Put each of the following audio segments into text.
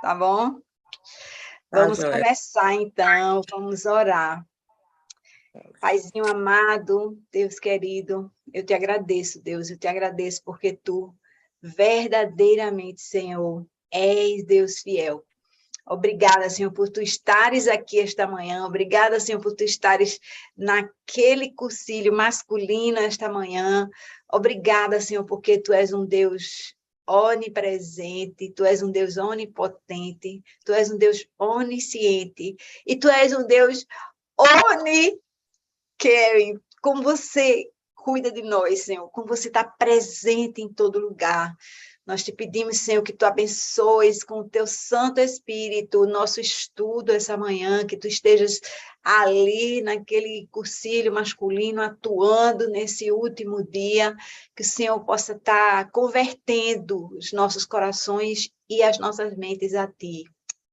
tá bom? Tá, Vamos joia. começar, então, vamos orar. Paizinho amado, Deus querido, eu te agradeço, Deus, eu te agradeço porque tu, verdadeiramente, Senhor, és Deus fiel. Obrigada, Senhor, por tu estares aqui esta manhã. Obrigada, Senhor, por tu estares naquele cursilho masculino esta manhã. Obrigada, Senhor, porque tu és um Deus onipresente, tu és um Deus onipotente, tu és um Deus onisciente e tu és um Deus onicaring. Como você cuida de nós, Senhor, como você está presente em todo lugar. Nós te pedimos, Senhor, que tu abençoes com o teu Santo Espírito o nosso estudo essa manhã, que tu estejas ali naquele cursilho masculino, atuando nesse último dia, que o Senhor possa estar convertendo os nossos corações e as nossas mentes a ti.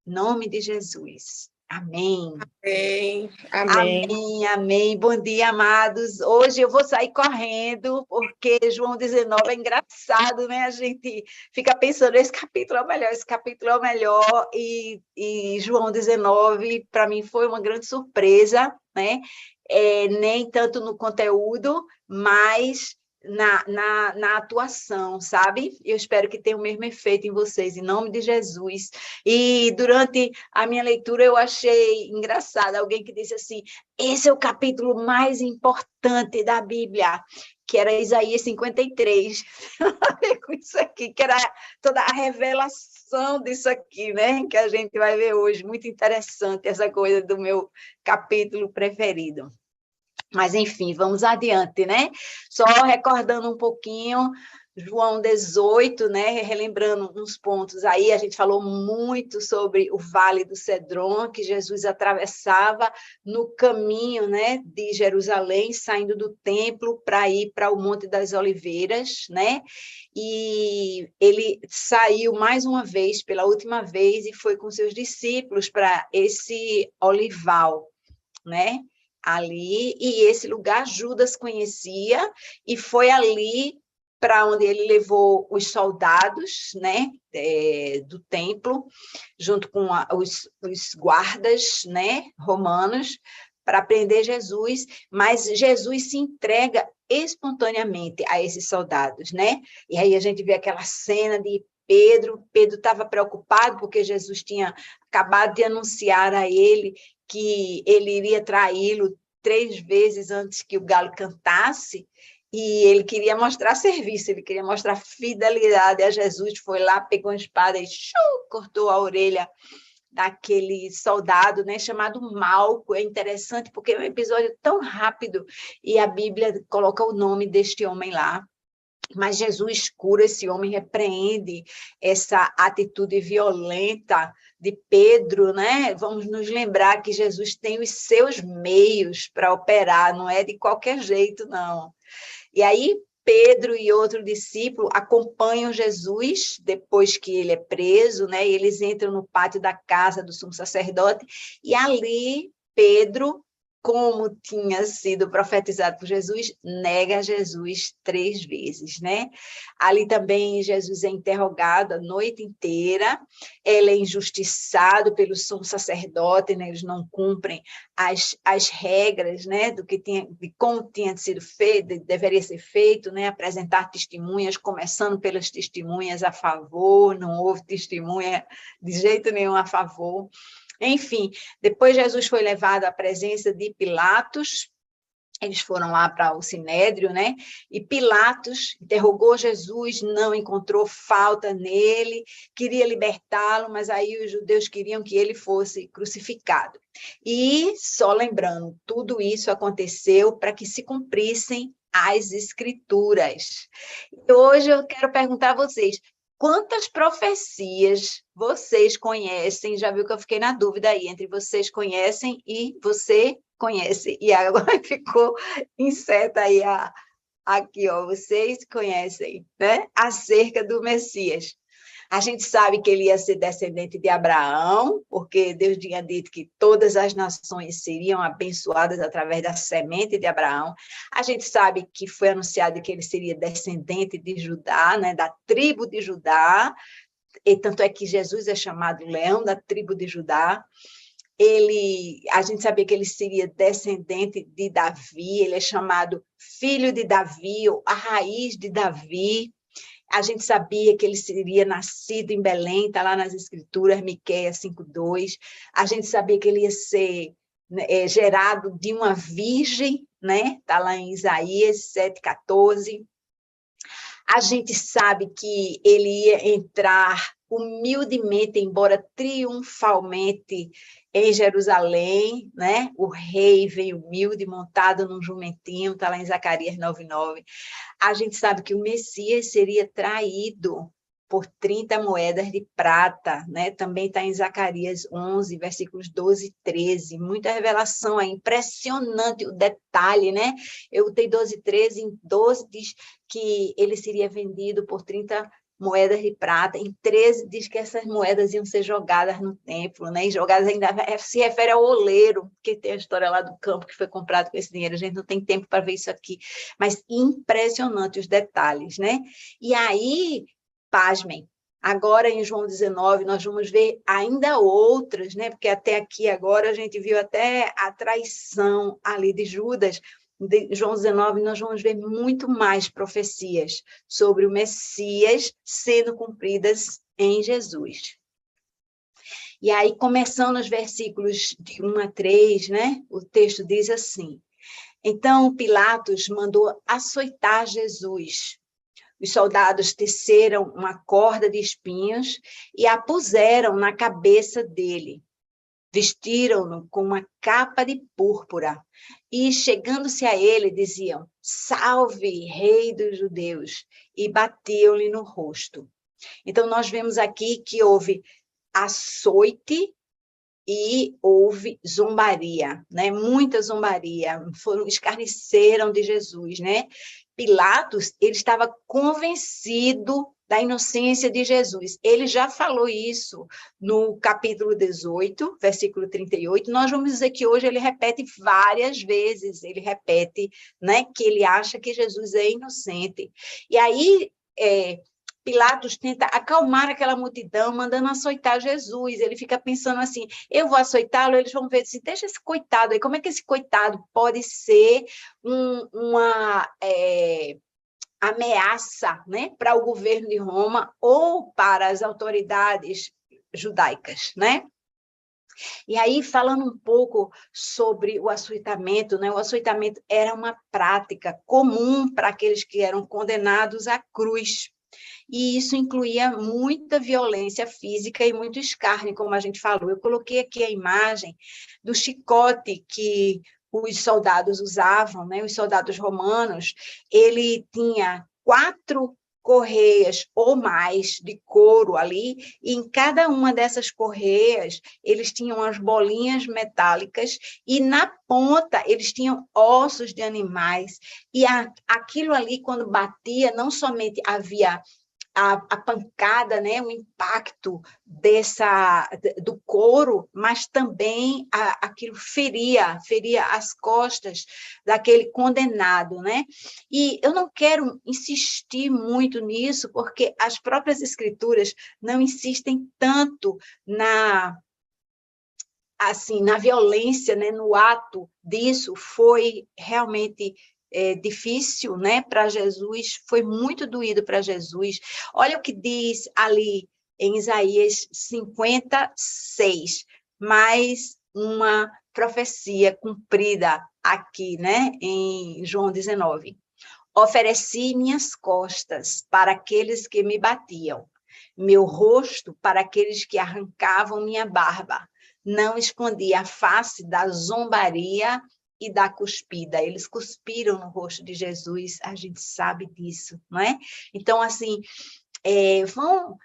Em nome de Jesus. Amém. Amém. Amém, amém. Bom dia, amados. Hoje eu vou sair correndo, porque João 19 é engraçado, né? A gente fica pensando, esse capítulo é o melhor, esse capítulo é o melhor, e João 19, para mim, foi uma grande surpresa, né? Nem tanto no conteúdo, mas na atuação, sabe? Eu espero que tenha o mesmo efeito em vocês, em nome de Jesus. E durante a minha leitura eu achei engraçado, alguém que disse assim, esse é o capítulo mais importante da Bíblia, que era Isaías 53, com isso aqui, que era toda a revelação disso aqui, né, que a gente vai ver hoje, muito interessante essa coisa do meu capítulo preferido. Mas, enfim, vamos adiante, né? Só recordando um pouquinho, João 18, né? Relembrando uns pontos aí, a gente falou muito sobre o Vale do Cedron, que Jesus atravessava no caminho, né, de Jerusalém, saindo do templo para ir para o Monte das Oliveiras, né? E ele saiu mais uma vez, pela última vez, e foi com seus discípulos para esse olival, né? Ali, e esse lugar Judas conhecia, e foi ali para onde ele levou os soldados, né, do templo, junto com os guardas, né, romanos, para prender Jesus, mas Jesus se entrega espontaneamente a esses soldados, né? E aí a gente vê aquela cena de Pedro estava preocupado porque Jesus tinha acabado de anunciar a ele que ele iria traí-lo 3 vezes antes que o galo cantasse, e ele queria mostrar serviço, ele queria mostrar fidelidade a Jesus, foi lá, pegou uma espada e cortou a orelha daquele soldado, né, chamado Malco. É interessante porque é um episódio tão rápido, e a Bíblia coloca o nome deste homem lá. Mas Jesus cura esse homem, repreende essa atitude violenta de Pedro, né? Vamos nos lembrar que Jesus tem os seus meios para operar, não é de qualquer jeito, não. E aí, Pedro e outro discípulo acompanham Jesus depois que ele é preso, né? E eles entram no pátio da casa do sumo sacerdote, e ali Pedro, como tinha sido profetizado por Jesus, nega Jesus 3 vezes, né? Ali também Jesus é interrogado a noite inteira, ele é injustiçado pelo sumo sacerdote, né? Eles não cumprem as regras, né? De como tinha sido feito, deveria ser feito, né? Apresentar testemunhas, começando pelas testemunhas a favor, não houve testemunha de jeito nenhum a favor. Enfim, depois Jesus foi levado à presença de Pilatos, eles foram lá para o Sinédrio, né? E Pilatos interrogou Jesus, não encontrou falta nele, queria libertá-lo, mas aí os judeus queriam que ele fosse crucificado. E, só lembrando, tudo isso aconteceu para que se cumprissem as Escrituras. E hoje eu quero perguntar a vocês, quantas profecias vocês conhecem? Já viu que eu fiquei na dúvida aí, entre vocês conhecem e você conhece. E agora ficou incerta aí aqui, ó, vocês conhecem, né? Acerca do Messias. A gente sabe que ele ia ser descendente de Abraão, porque Deus tinha dito que todas as nações seriam abençoadas através da semente de Abraão. A gente sabe que foi anunciado que ele seria descendente de Judá, né, da tribo de Judá, e tanto é que Jesus é chamado Leão da tribo de Judá. A gente sabia que ele seria descendente de Davi, ele é chamado filho de Davi, ou a raiz de Davi. A gente sabia que ele seria nascido em Belém, está lá nas Escrituras, Miqueias 5:2. A gente sabia que ele ia ser gerado de uma virgem, né? Está lá em Isaías 7:14. A gente sabe que ele ia entrar humildemente, embora triunfalmente, em Jerusalém, né? O rei veio humilde, montado num jumentinho, está lá em Zacarias 9:9. A gente sabe que o Messias seria traído por 30 moedas de prata, né? Também está em Zacarias 11, versículos 12 e 13. Muita revelação, é impressionante o detalhe, né? Eu botei 12 e 13, em 12 diz que ele seria vendido por 30 moedas de prata, em 13 diz que essas moedas iam ser jogadas no templo, né? E jogadas ainda se refere ao oleiro, que tem a história lá do campo que foi comprado com esse dinheiro. A gente não tem tempo para ver isso aqui, mas impressionante os detalhes, né? E aí, pasmem, agora em João 19 nós vamos ver ainda outras, né? Porque até aqui agora a gente viu até a traição ali de Judas. De João 19, nós vamos ver muito mais profecias sobre o Messias sendo cumpridas em Jesus. E aí, começando os versículos de 1 a 3, né? O texto diz assim: então Pilatos mandou açoitar Jesus. Os soldados teceram uma corda de espinhos e a puseram na cabeça dele. Vestiram-no com uma capa de púrpura e, chegando-se a ele, diziam: salve, rei dos judeus, e batiam-lhe no rosto. Então, nós vemos aqui que houve açoite e houve zombaria, né? Muita zombaria, escarneceram de Jesus, né? Pilatos, ele estava convencido da inocência de Jesus. Ele já falou isso no capítulo 18, versículo 38. Nós vamos dizer que hoje ele repete várias vezes, ele repete, né, que ele acha que Jesus é inocente. E aí, Pilatos tenta acalmar aquela multidão, mandando açoitar Jesus. Ele fica pensando assim, eu vou açoitá-lo, eles vão ver assim, deixa esse coitado aí, como é que esse coitado pode ser uma ameaça, né, para o governo de Roma ou para as autoridades judaicas, né? E aí, falando um pouco sobre o açoitamento, né? O açoitamento era uma prática comum para aqueles que eram condenados à cruz. E isso incluía muita violência física e muito escárnio, como a gente falou. Eu coloquei aqui a imagem do chicote que os soldados usavam, né? Os soldados romanos, ele tinha 4 correias ou mais de couro ali, e em cada uma dessas correias eles tinham as bolinhas metálicas e na ponta eles tinham ossos de animais, e aquilo ali, quando batia, não somente havia a pancada, né, o impacto do couro, mas também aquilo feria as costas daquele condenado, né? E eu não quero insistir muito nisso, porque as próprias escrituras não insistem tanto na violência, né, no ato disso. Foi realmente difícil, né, para Jesus, foi muito doído para Jesus. Olha o que diz ali em Isaías 56, mais uma profecia cumprida aqui, né, em João 19. Ofereci minhas costas para aqueles que me batiam, meu rosto para aqueles que arrancavam minha barba. Não escondi a face da zombaria e da cuspida. Eles cuspiram no rosto de Jesus, a gente sabe disso, não é? Então, assim, vão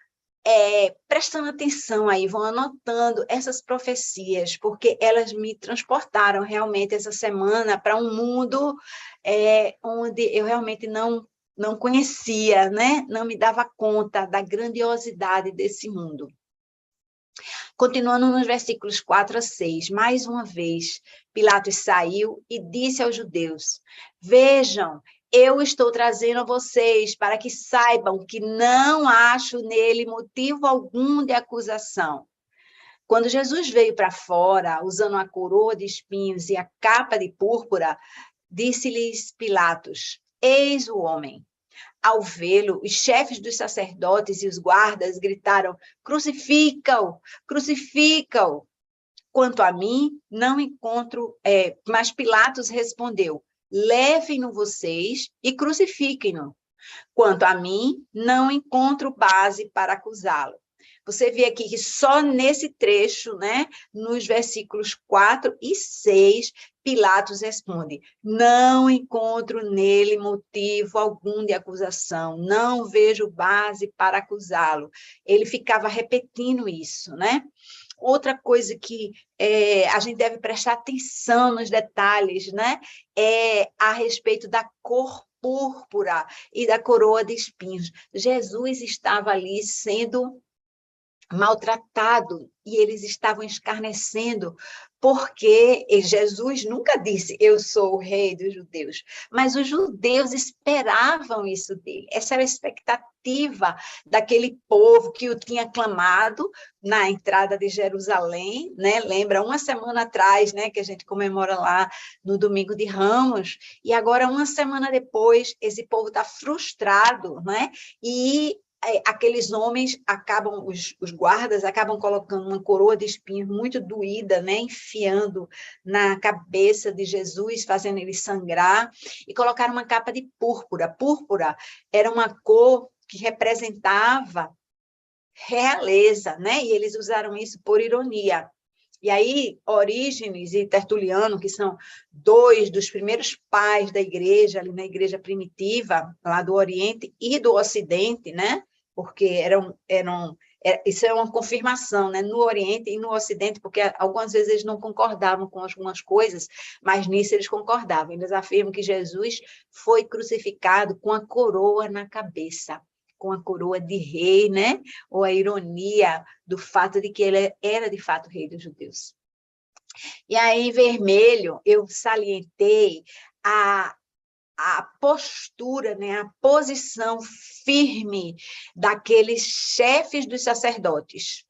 prestando atenção aí, vão anotando essas profecias, porque elas me transportaram realmente essa semana para um mundo onde eu realmente não conhecia, né? Não me dava conta da grandiosidade desse mundo. Continuando nos versículos 4 a 6, mais uma vez, Pilatos saiu e disse aos judeus: vejam, eu estou trazendo a vocês para que saibam que não acho nele motivo algum de acusação. Quando Jesus veio para fora, usando a coroa de espinhos e a capa de púrpura, disse-lhes Pilatos: eis o homem. Ao vê-lo, os chefes dos sacerdotes e os guardas gritaram: crucifica-o, crucifica-o. Quanto a mim, não encontro. Mas Pilatos respondeu: levem-no vocês e crucifiquem-no. Quanto a mim, não encontro base para acusá-lo. Você vê aqui que só nesse trecho, né, nos versículos 4 e 6, Pilatos responde: não encontro nele motivo algum de acusação, não vejo base para acusá-lo. Ele ficava repetindo isso, né? Outra coisa que a gente deve prestar atenção nos detalhes, né, é a respeito da cor púrpura e da coroa de espinhos. Jesus estava ali sendo maltratado e eles estavam escarnecendo, porque Jesus nunca disse, eu sou o rei dos judeus, mas os judeus esperavam isso dele, essa era a expectativa daquele povo que o tinha aclamado na entrada de Jerusalém, né? Lembra, uma semana atrás, né, que a gente comemora lá no Domingo de Ramos, e agora, uma semana depois, esse povo está frustrado, né? E aqueles homens acabam, os guardas acabam colocando uma coroa de espinhos muito doída, né, enfiando na cabeça de Jesus, fazendo ele sangrar, e colocaram uma capa de púrpura. Púrpura era uma cor que representava realeza, né, e eles usaram isso por ironia. E aí, Orígenes e Tertuliano, que são dois dos primeiros pais da igreja, ali na igreja primitiva, lá do Oriente e do Ocidente, né? Porque isso é uma confirmação, né? No Oriente e no Ocidente, porque algumas vezes eles não concordavam com algumas coisas, mas nisso eles concordavam. Eles afirmam que Jesus foi crucificado com a coroa na cabeça, com a coroa de rei, né? Ou a ironia do fato de que ele era, de fato, rei dos judeus. E aí, em vermelho, eu salientei a postura, né? A posição firme daqueles chefes dos sacerdotes.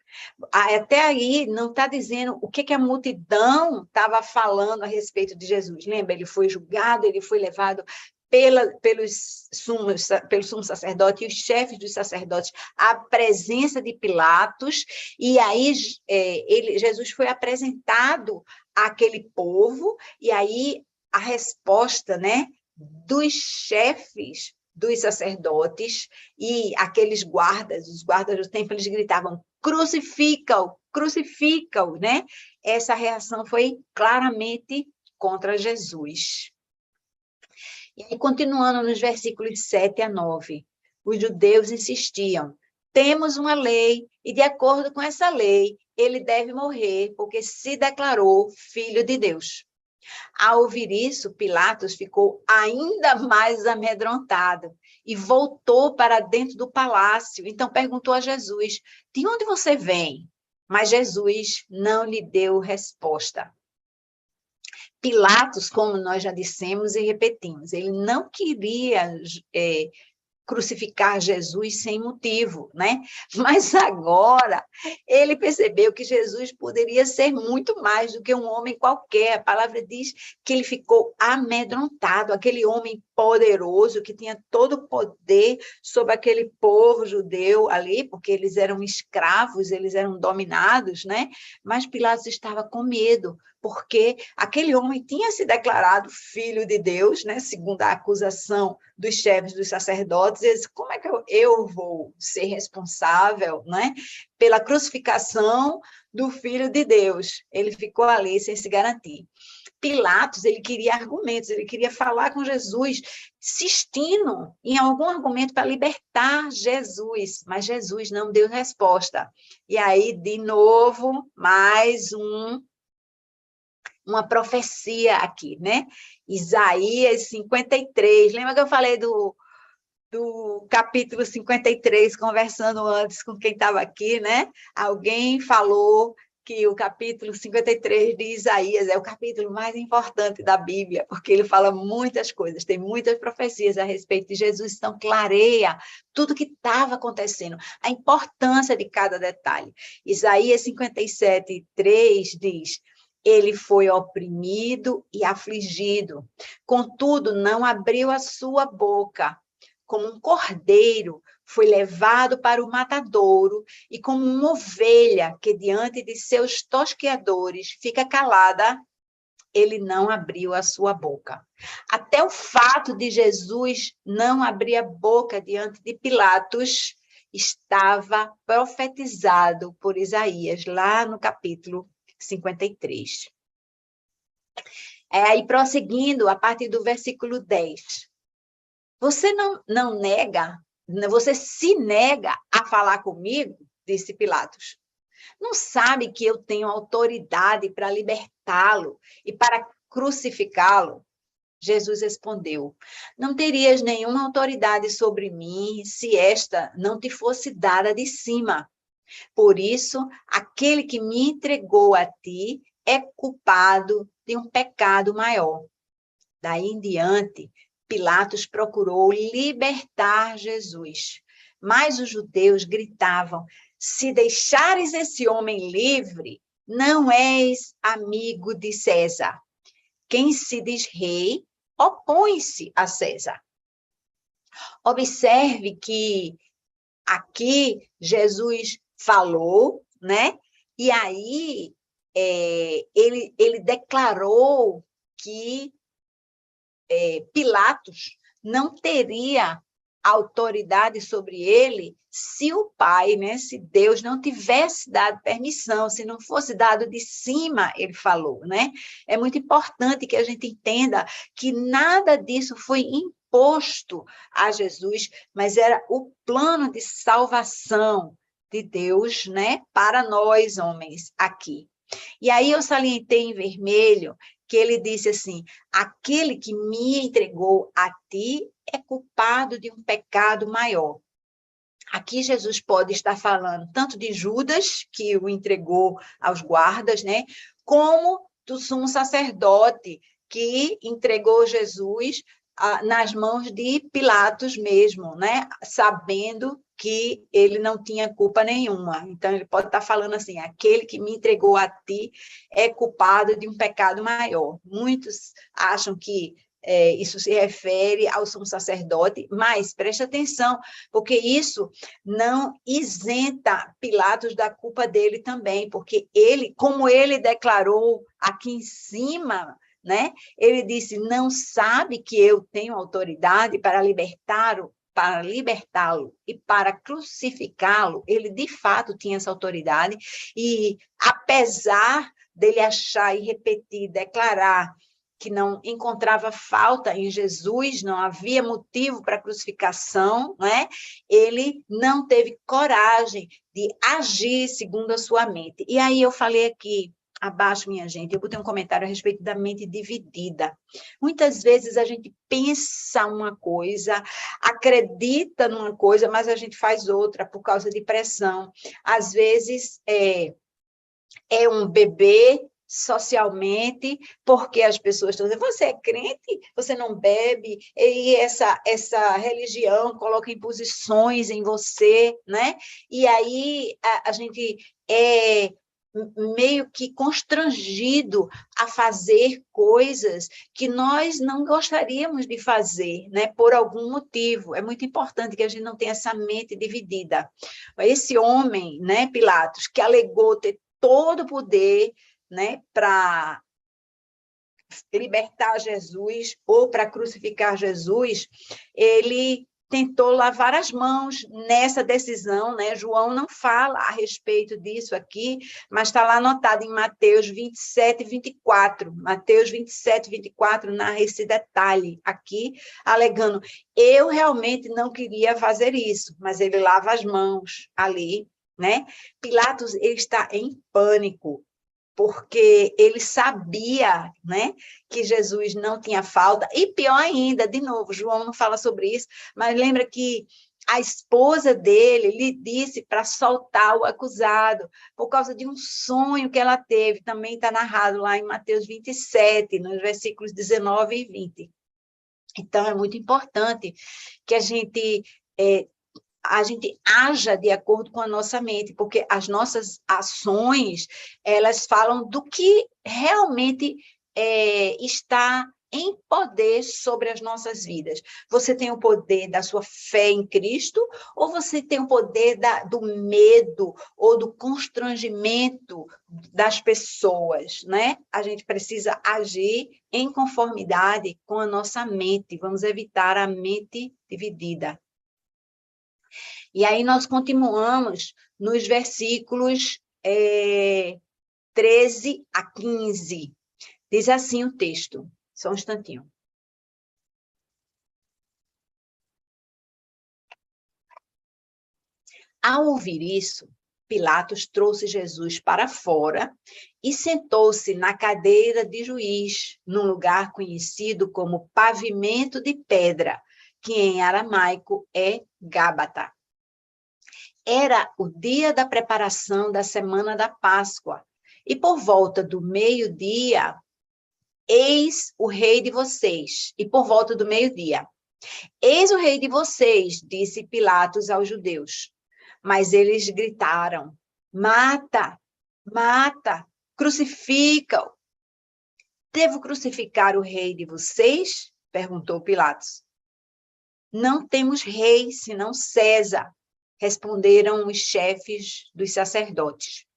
Até aí não está dizendo o que a multidão estava falando a respeito de Jesus. Lembra? Ele foi julgado, ele foi levado pelo sumo sacerdote e os chefes dos sacerdotes à presença de Pilatos, e aí Jesus foi apresentado àquele povo, e aí a resposta, né, dos chefes dos sacerdotes e aqueles guardas, os guardas do templo, eles gritavam, crucifica-o, crucifica-o, né? Essa reação foi claramente contra Jesus. E aí, continuando nos versículos 7 a 9, os judeus insistiam, temos uma lei, e de acordo com essa lei, ele deve morrer, porque se declarou filho de Deus. Ao ouvir isso, Pilatos ficou ainda mais amedrontado e voltou para dentro do palácio. Então perguntou a Jesus, de onde você vem? Mas Jesus não lhe deu resposta. Pilatos, como nós já dissemos e repetimos, ele não queria crucificar Jesus sem motivo, né? Mas agora ele percebeu que Jesus poderia ser muito mais do que um homem qualquer. A palavra diz que ele ficou amedrontado, aquele homem poderoso que tinha todo o poder sobre aquele povo judeu ali, porque eles eram escravos, eles eram dominados, né? Mas Pilatos estava com medo, porque aquele homem tinha se declarado filho de Deus, né? Segundo a acusação dos chefes dos sacerdotes, eles, como é que eu vou ser responsável, né, pela crucificação do Filho de Deus? Ele ficou ali sem se garantir. Pilatos, ele queria argumentos, ele queria falar com Jesus, insistindo em algum argumento para libertar Jesus, mas Jesus não deu resposta. E aí, de novo, mais uma profecia aqui, né? Isaías 53, lembra que eu falei do capítulo 53, conversando antes com quem estava aqui, né? Alguém falou que o capítulo 53 de Isaías é o capítulo mais importante da Bíblia, porque ele fala muitas coisas, tem muitas profecias a respeito de Jesus, então clareia tudo o que estava acontecendo, a importância de cada detalhe. Isaías 57, 3 diz: ele foi oprimido e afligido, contudo não abriu a sua boca. Como um cordeiro, foi levado para o matadouro, e como uma ovelha que diante de seus tosqueadores fica calada, ele não abriu a sua boca. Até o fato de Jesus não abrir a boca diante de Pilatos estava profetizado por Isaías, lá no capítulo 53. Aí, prosseguindo, a partir do versículo 10. Você não nega, você se nega a falar comigo, disse Pilatos. Não sabe que eu tenho autoridade para libertá-lo e para crucificá-lo? Jesus respondeu: não terias nenhuma autoridade sobre mim se esta não te fosse dada de cima. Por isso, aquele que me entregou a ti é culpado de um pecado maior. Daí em diante, Pilatos procurou libertar Jesus, mas os judeus gritavam: se deixares esse homem livre, não és amigo de César. Quem se diz rei, opõe-se a César. Observe que aqui Jesus falou, né? E aí ele declarou que Pilatos não teria autoridade sobre ele se o Pai, né, se Deus não tivesse dado permissão, se não fosse dado de cima, ele falou, né? É muito importante que a gente entenda que nada disso foi imposto a Jesus, mas era o plano de salvação de Deus, né, para nós homens aqui. E aí eu salientei em vermelho que ele disse assim: aquele que me entregou a ti é culpado de um pecado maior. Aqui Jesus pode estar falando tanto de Judas, que o entregou aos guardas, né, como do sumo sacerdote, que entregou Jesus nas mãos de Pilatos mesmo, né, sabendo que ele não tinha culpa nenhuma. Então, ele pode estar falando assim: aquele que me entregou a ti é culpado de um pecado maior. Muitos acham que isso se refere ao sumo sacerdote, mas preste atenção, porque isso não isenta Pilatos da culpa dele também, porque ele, como ele declarou aqui em cima, né, ele disse: não sabe que eu tenho autoridade para libertá-lo e para crucificá-lo. Ele de fato tinha essa autoridade, e apesar dele achar e repetir, declarar que não encontrava falta em Jesus, não havia motivo para crucificação, né? Ele não teve coragem de agir segundo a sua mente. E aí eu falei aqui abaixo, minha gente, eu botei um comentário a respeito da mente dividida. Muitas vezes a gente pensa uma coisa, acredita numa coisa, mas a gente faz outra por causa de pressão. Às vezes é um bebê socialmente, porque as pessoas estão dizendo: você é crente, você não bebe, e essa religião coloca imposições em você, né? E aí a gente é meio que constrangido a fazer coisas que nós não gostaríamos de fazer, né, por algum motivo. É muito importante que a gente não tenha essa mente dividida. Esse homem, né, Pilatos, que alegou ter todo o poder, né, para libertar Jesus ou para crucificar Jesus, ele tentou lavar as mãos nessa decisão, né? João não fala a respeito disso aqui, mas está lá anotado em Mateus 27, 24. Mateus 27, 24 narra esse detalhe aqui, alegando: eu realmente não queria fazer isso, mas ele lava as mãos ali, né? Pilatos, ele está em pânico, porque ele sabia, né, que Jesus não tinha falta, e pior ainda, de novo, João não fala sobre isso, mas lembra que a esposa dele lhe disse para soltar o acusado, por causa de um sonho que ela teve, também está narrado lá em Mateus 27, nos versículos 19 e 20. Então, é muito importante que a gente haja de acordo com a nossa mente, porque as nossas ações, elas falam do que realmente está em poder sobre as nossas vidas. Você tem o poder da sua fé em Cristo, ou você tem o poder do medo ou do constrangimento das pessoas, né? A gente precisa agir em conformidade com a nossa mente. Vamos evitar a mente dividida. E aí nós continuamos nos versículos 13 a 15. Diz assim o texto. Só um instantinho. Ao ouvir isso, Pilatos trouxe Jesus para fora e sentou-se na cadeira de juiz, num lugar conhecido como pavimento de pedra, que em aramaico é Gábata. Era o dia da preparação da semana da Páscoa, e por volta do meio-dia, eis o rei de vocês. E por volta do meio-dia, eis o rei de vocês, disse Pilatos aos judeus. Mas eles gritaram, mata, mata, crucifica-o. Devo crucificar o rei de vocês? Perguntou Pilatos. Não temos rei, senão César, responderam os chefes dos sacerdotes.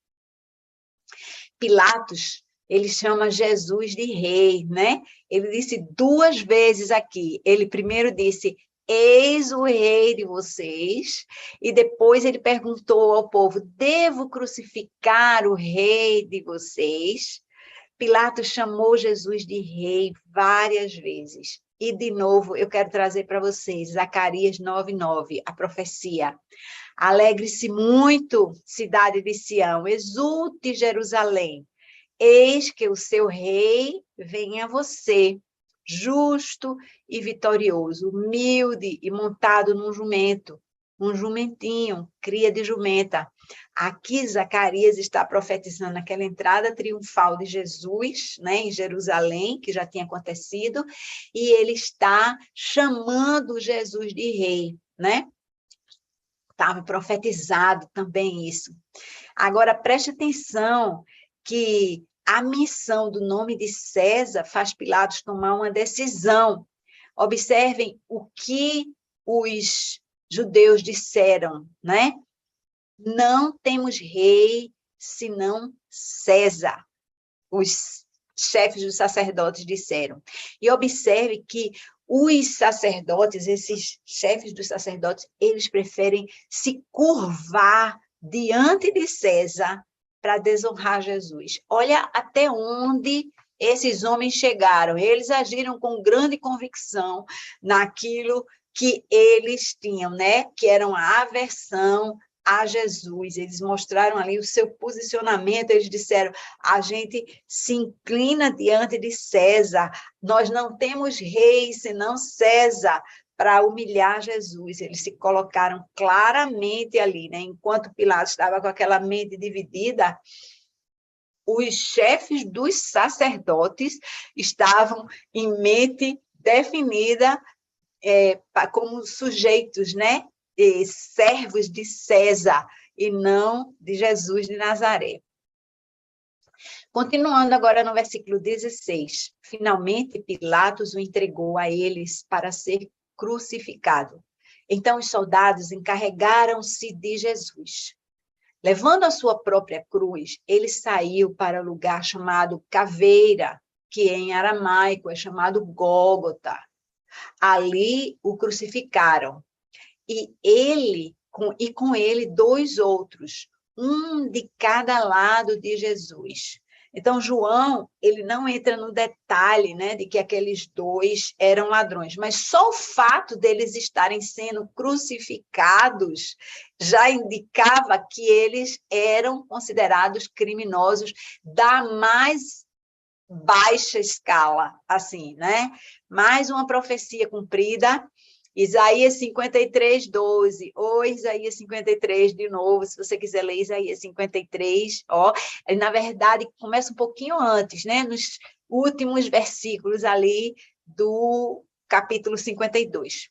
Pilatos, ele chama Jesus de rei, né? Ele disse 2 vezes aqui. Ele primeiro disse, eis o rei de vocês, e depois ele perguntou ao povo, devo crucificar o rei de vocês? Pilatos chamou Jesus de rei várias vezes. E, de novo, eu quero trazer para vocês Zacarias 9:9, a profecia. Alegre-se muito, cidade de Sião, exulte Jerusalém. Eis que o seu rei vem a você, justo e vitorioso, humilde e montado num jumento, um jumentinho, cria de jumenta. Aqui Zacarias está profetizando aquela entrada triunfal de Jesus, né, em Jerusalém, que já tinha acontecido, e ele está chamando Jesus de rei, né? Estava profetizado também isso. Agora, preste atenção que a menção do nome de César faz Pilatos tomar uma decisão. Observem o que os judeus disseram, né? Não temos rei senão César. Os chefes dos sacerdotes disseram. E observe que os sacerdotes, esses chefes dos sacerdotes, eles preferem se curvar diante de César para desonrar Jesus. Olha até onde esses homens chegaram. Eles agiram com grande convicção naquilo que eles tinham, né? Que era uma aversão a Jesus. Eles mostraram ali o seu posicionamento, eles disseram, a gente se inclina diante de César, nós não temos rei senão César, para humilhar Jesus. Eles se colocaram claramente ali, né? Enquanto Pilatos estava com aquela mente dividida, os chefes dos sacerdotes estavam em mente definida como sujeitos, né? Servos de César e não de Jesus de Nazaré. Continuando agora no versículo 16. Finalmente, Pilatos o entregou a eles para ser crucificado. Então, os soldados encarregaram-se de Jesus. Levando a sua própria cruz, ele saiu para o lugar chamado Caveira, que em aramaico é chamado Gólgota. Ali o crucificaram. E com ele 2 outros, um de cada lado de Jesus. Então, João, ele não entra no detalhe, né, de que aqueles 2 eram ladrões, mas só o fato deles estarem sendo crucificados já indicava que eles eram considerados criminosos da mais baixa escala, assim, né? Mais uma profecia cumprida. Isaías 53, 12. Ou Isaías 53 de novo, se você quiser ler Isaías 53, ó. Na verdade, começa um pouquinho antes, né? Nos últimos versículos ali do capítulo 52.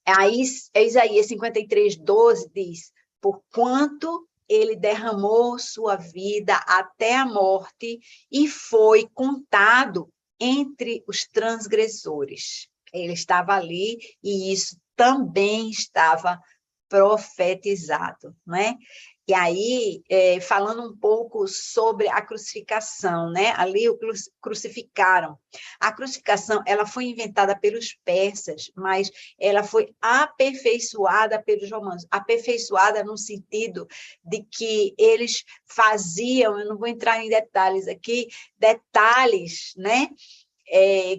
Aí, Isaías 53, 12 diz: porquanto ele derramou sua vida até a morte e foi contado entre os transgressores. Ele estava ali e isso também estava profetizado, né? E aí, falando um pouco sobre a crucificação, né? Ali o crucificaram. A crucificação, ela foi inventada pelos persas, mas ela foi aperfeiçoada pelos romanos. Aperfeiçoada no sentido de que eles faziam, eu não vou entrar em detalhes aqui, detalhes, né?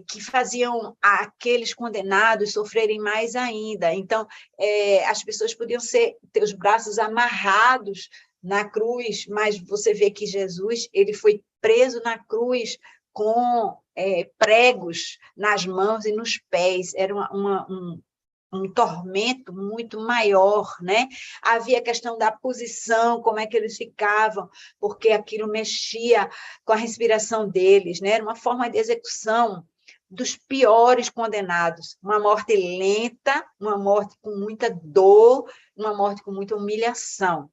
Que faziam aqueles condenados sofrerem mais ainda. Então, as pessoas podiam ter os braços amarrados na cruz, mas você vê que Jesus ele foi preso na cruz com pregos nas mãos e nos pés. Era um tormento muito maior, né? Havia a questão da posição, como é que eles ficavam, porque aquilo mexia com a respiração deles, né? Era uma forma de execução dos piores condenados, uma morte lenta, uma morte com muita dor, uma morte com muita humilhação.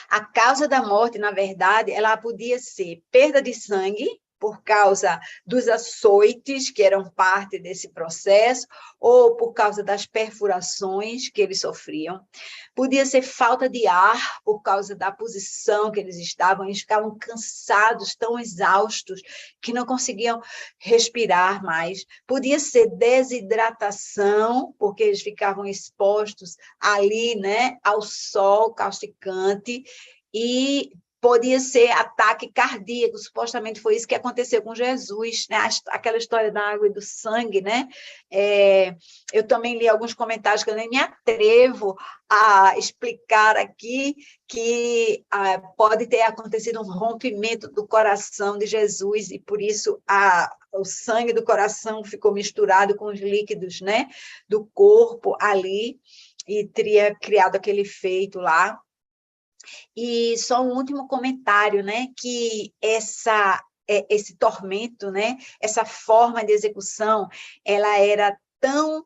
A causa da morte, na verdade, ela podia ser perda de sangue, por causa dos açoites, que eram parte desse processo, ou por causa das perfurações que eles sofriam. Podia ser falta de ar, por causa da posição que eles ficavam cansados, tão exaustos, que não conseguiam respirar mais. Podia ser desidratação, porque eles ficavam expostos ali, né, ao sol causticante, e podia ser ataque cardíaco, supostamente foi isso que aconteceu com Jesus, né? Aquela história da água e do sangue, né? Eu também li alguns comentários que eu nem me atrevo a explicar aqui, que pode ter acontecido um rompimento do coração de Jesus, e por isso o sangue do coração ficou misturado com os líquidos, né, do corpo ali, e teria criado aquele efeito lá. E só um último comentário, né, que esse tormento, né, essa forma de execução, ela era tão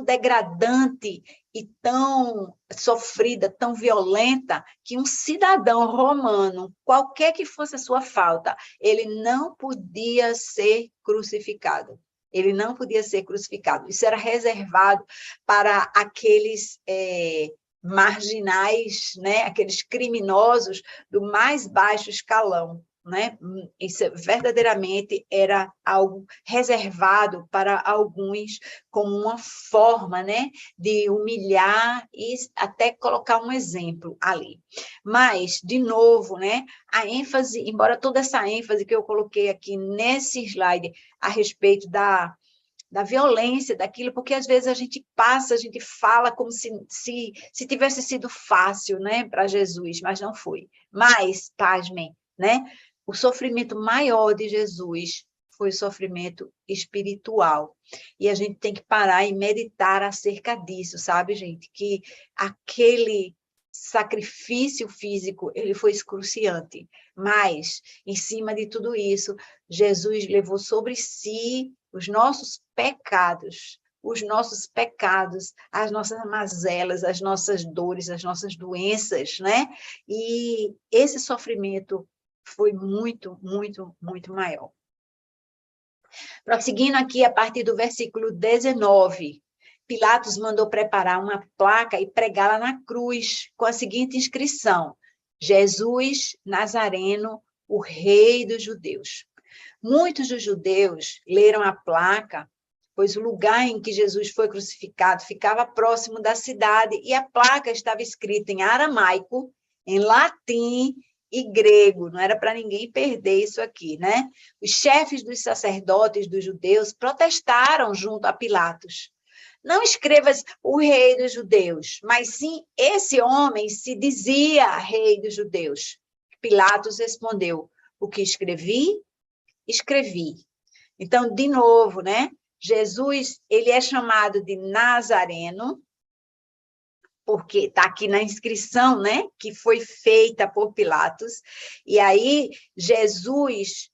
degradante e tão sofrida, tão violenta, que um cidadão romano, qualquer que fosse a sua falta, ele não podia ser crucificado. Ele não podia ser crucificado. Isso era reservado para aqueles marginais, né, aqueles criminosos do mais baixo escalão, né? Isso verdadeiramente era algo reservado para alguns, como uma forma, né, de humilhar e até colocar um exemplo ali. Mas, de novo, né, a ênfase, embora toda essa ênfase que eu coloquei aqui nesse slide a respeito da violência daquilo, porque às vezes a gente fala como se tivesse sido fácil, né, para Jesus, mas não foi. Mas, pasmem, né, o sofrimento maior de Jesus foi o sofrimento espiritual. E a gente tem que parar e meditar acerca disso, sabe, gente? Que aquele sacrifício físico, ele foi excruciante, mas, em cima de tudo isso, Jesus levou sobre si os nossos pecados, as nossas mazelas, as nossas dores, as nossas doenças, né? E esse sofrimento foi muito, muito, muito maior. Prosseguindo aqui, a partir do versículo 19, Pilatos mandou preparar uma placa e pregá-la na cruz, com a seguinte inscrição: Jesus Nazareno, o Rei dos Judeus. Muitos dos judeus leram a placa, pois o lugar em que Jesus foi crucificado ficava próximo da cidade, e a placa estava escrita em aramaico, em latim e grego. Não era para ninguém perder isso aqui, né? Os chefes dos sacerdotes dos judeus protestaram junto a Pilatos: não escrevas o rei dos judeus, mas sim esse homem se dizia rei dos judeus. Pilatos respondeu: o que escrevi. Então, de novo, né? Jesus, ele é chamado de Nazareno, porque está aqui na inscrição, né, que foi feita por Pilatos, e aí Jesus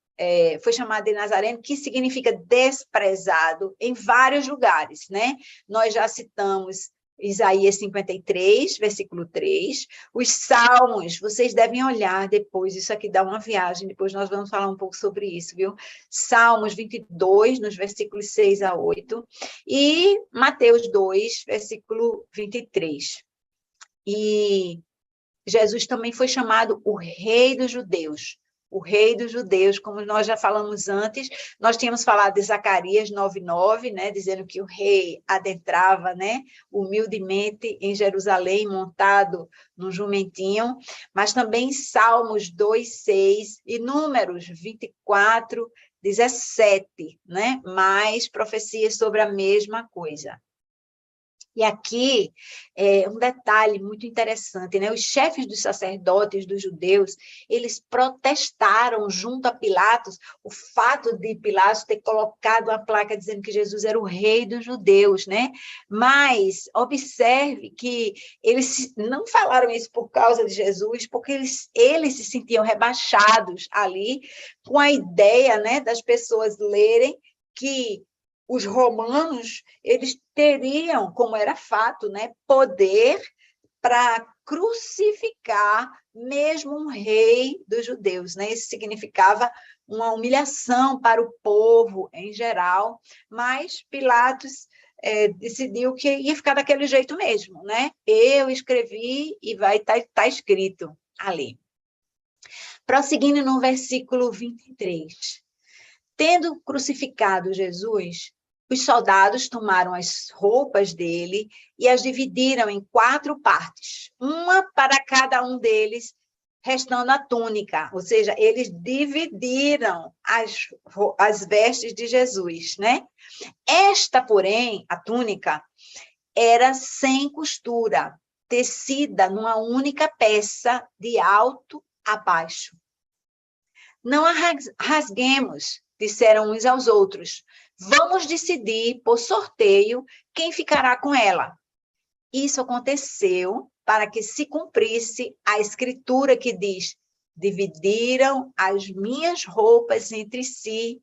foi chamado de Nazareno, que significa desprezado, em vários lugares, né? Nós já citamos Isaías 53, versículo 3, os Salmos, vocês devem olhar depois, isso aqui dá uma viagem, depois nós vamos falar um pouco sobre isso, viu? Salmos 22, nos versículos 6 a 8, e Mateus 2, versículo 23. E Jesus também foi chamado o Rei dos Judeus. O Rei dos Judeus, como nós já falamos antes, nós tínhamos falado de Zacarias 9:9, né, dizendo que o rei adentrava, né, humildemente em Jerusalém, montado num jumentinho, mas também Salmos 2:6 e Números 24:17, né, mais profecias sobre a mesma coisa. E aqui, um detalhe muito interessante, né? Os chefes dos sacerdotes dos judeus, eles protestaram junto a Pilatos o fato de Pilatos ter colocado uma placa dizendo que Jesus era o rei dos judeus, né? Mas observe que eles não falaram isso por causa de Jesus, porque eles se sentiam rebaixados ali com a ideia, né, das pessoas lerem que os romanos, eles teriam, como era fato, né, poder para crucificar mesmo um rei dos judeus, né? Isso significava uma humilhação para o povo em geral, mas Pilatos decidiu que ia ficar daquele jeito mesmo, né? Eu escrevi e vai tá escrito ali. Prosseguindo no versículo 23. Tendo crucificado Jesus, os soldados tomaram as roupas dele e as dividiram em 4 partes, uma para cada um deles, restando a túnica, ou seja, eles dividiram as vestes de Jesus, né? Esta, porém, a túnica, era sem costura, tecida numa única peça de alto a baixo. Não a rasguemos, disseram uns aos outros. Vamos decidir por sorteio quem ficará com ela. Isso aconteceu para que se cumprisse a escritura que diz: dividiram as minhas roupas entre si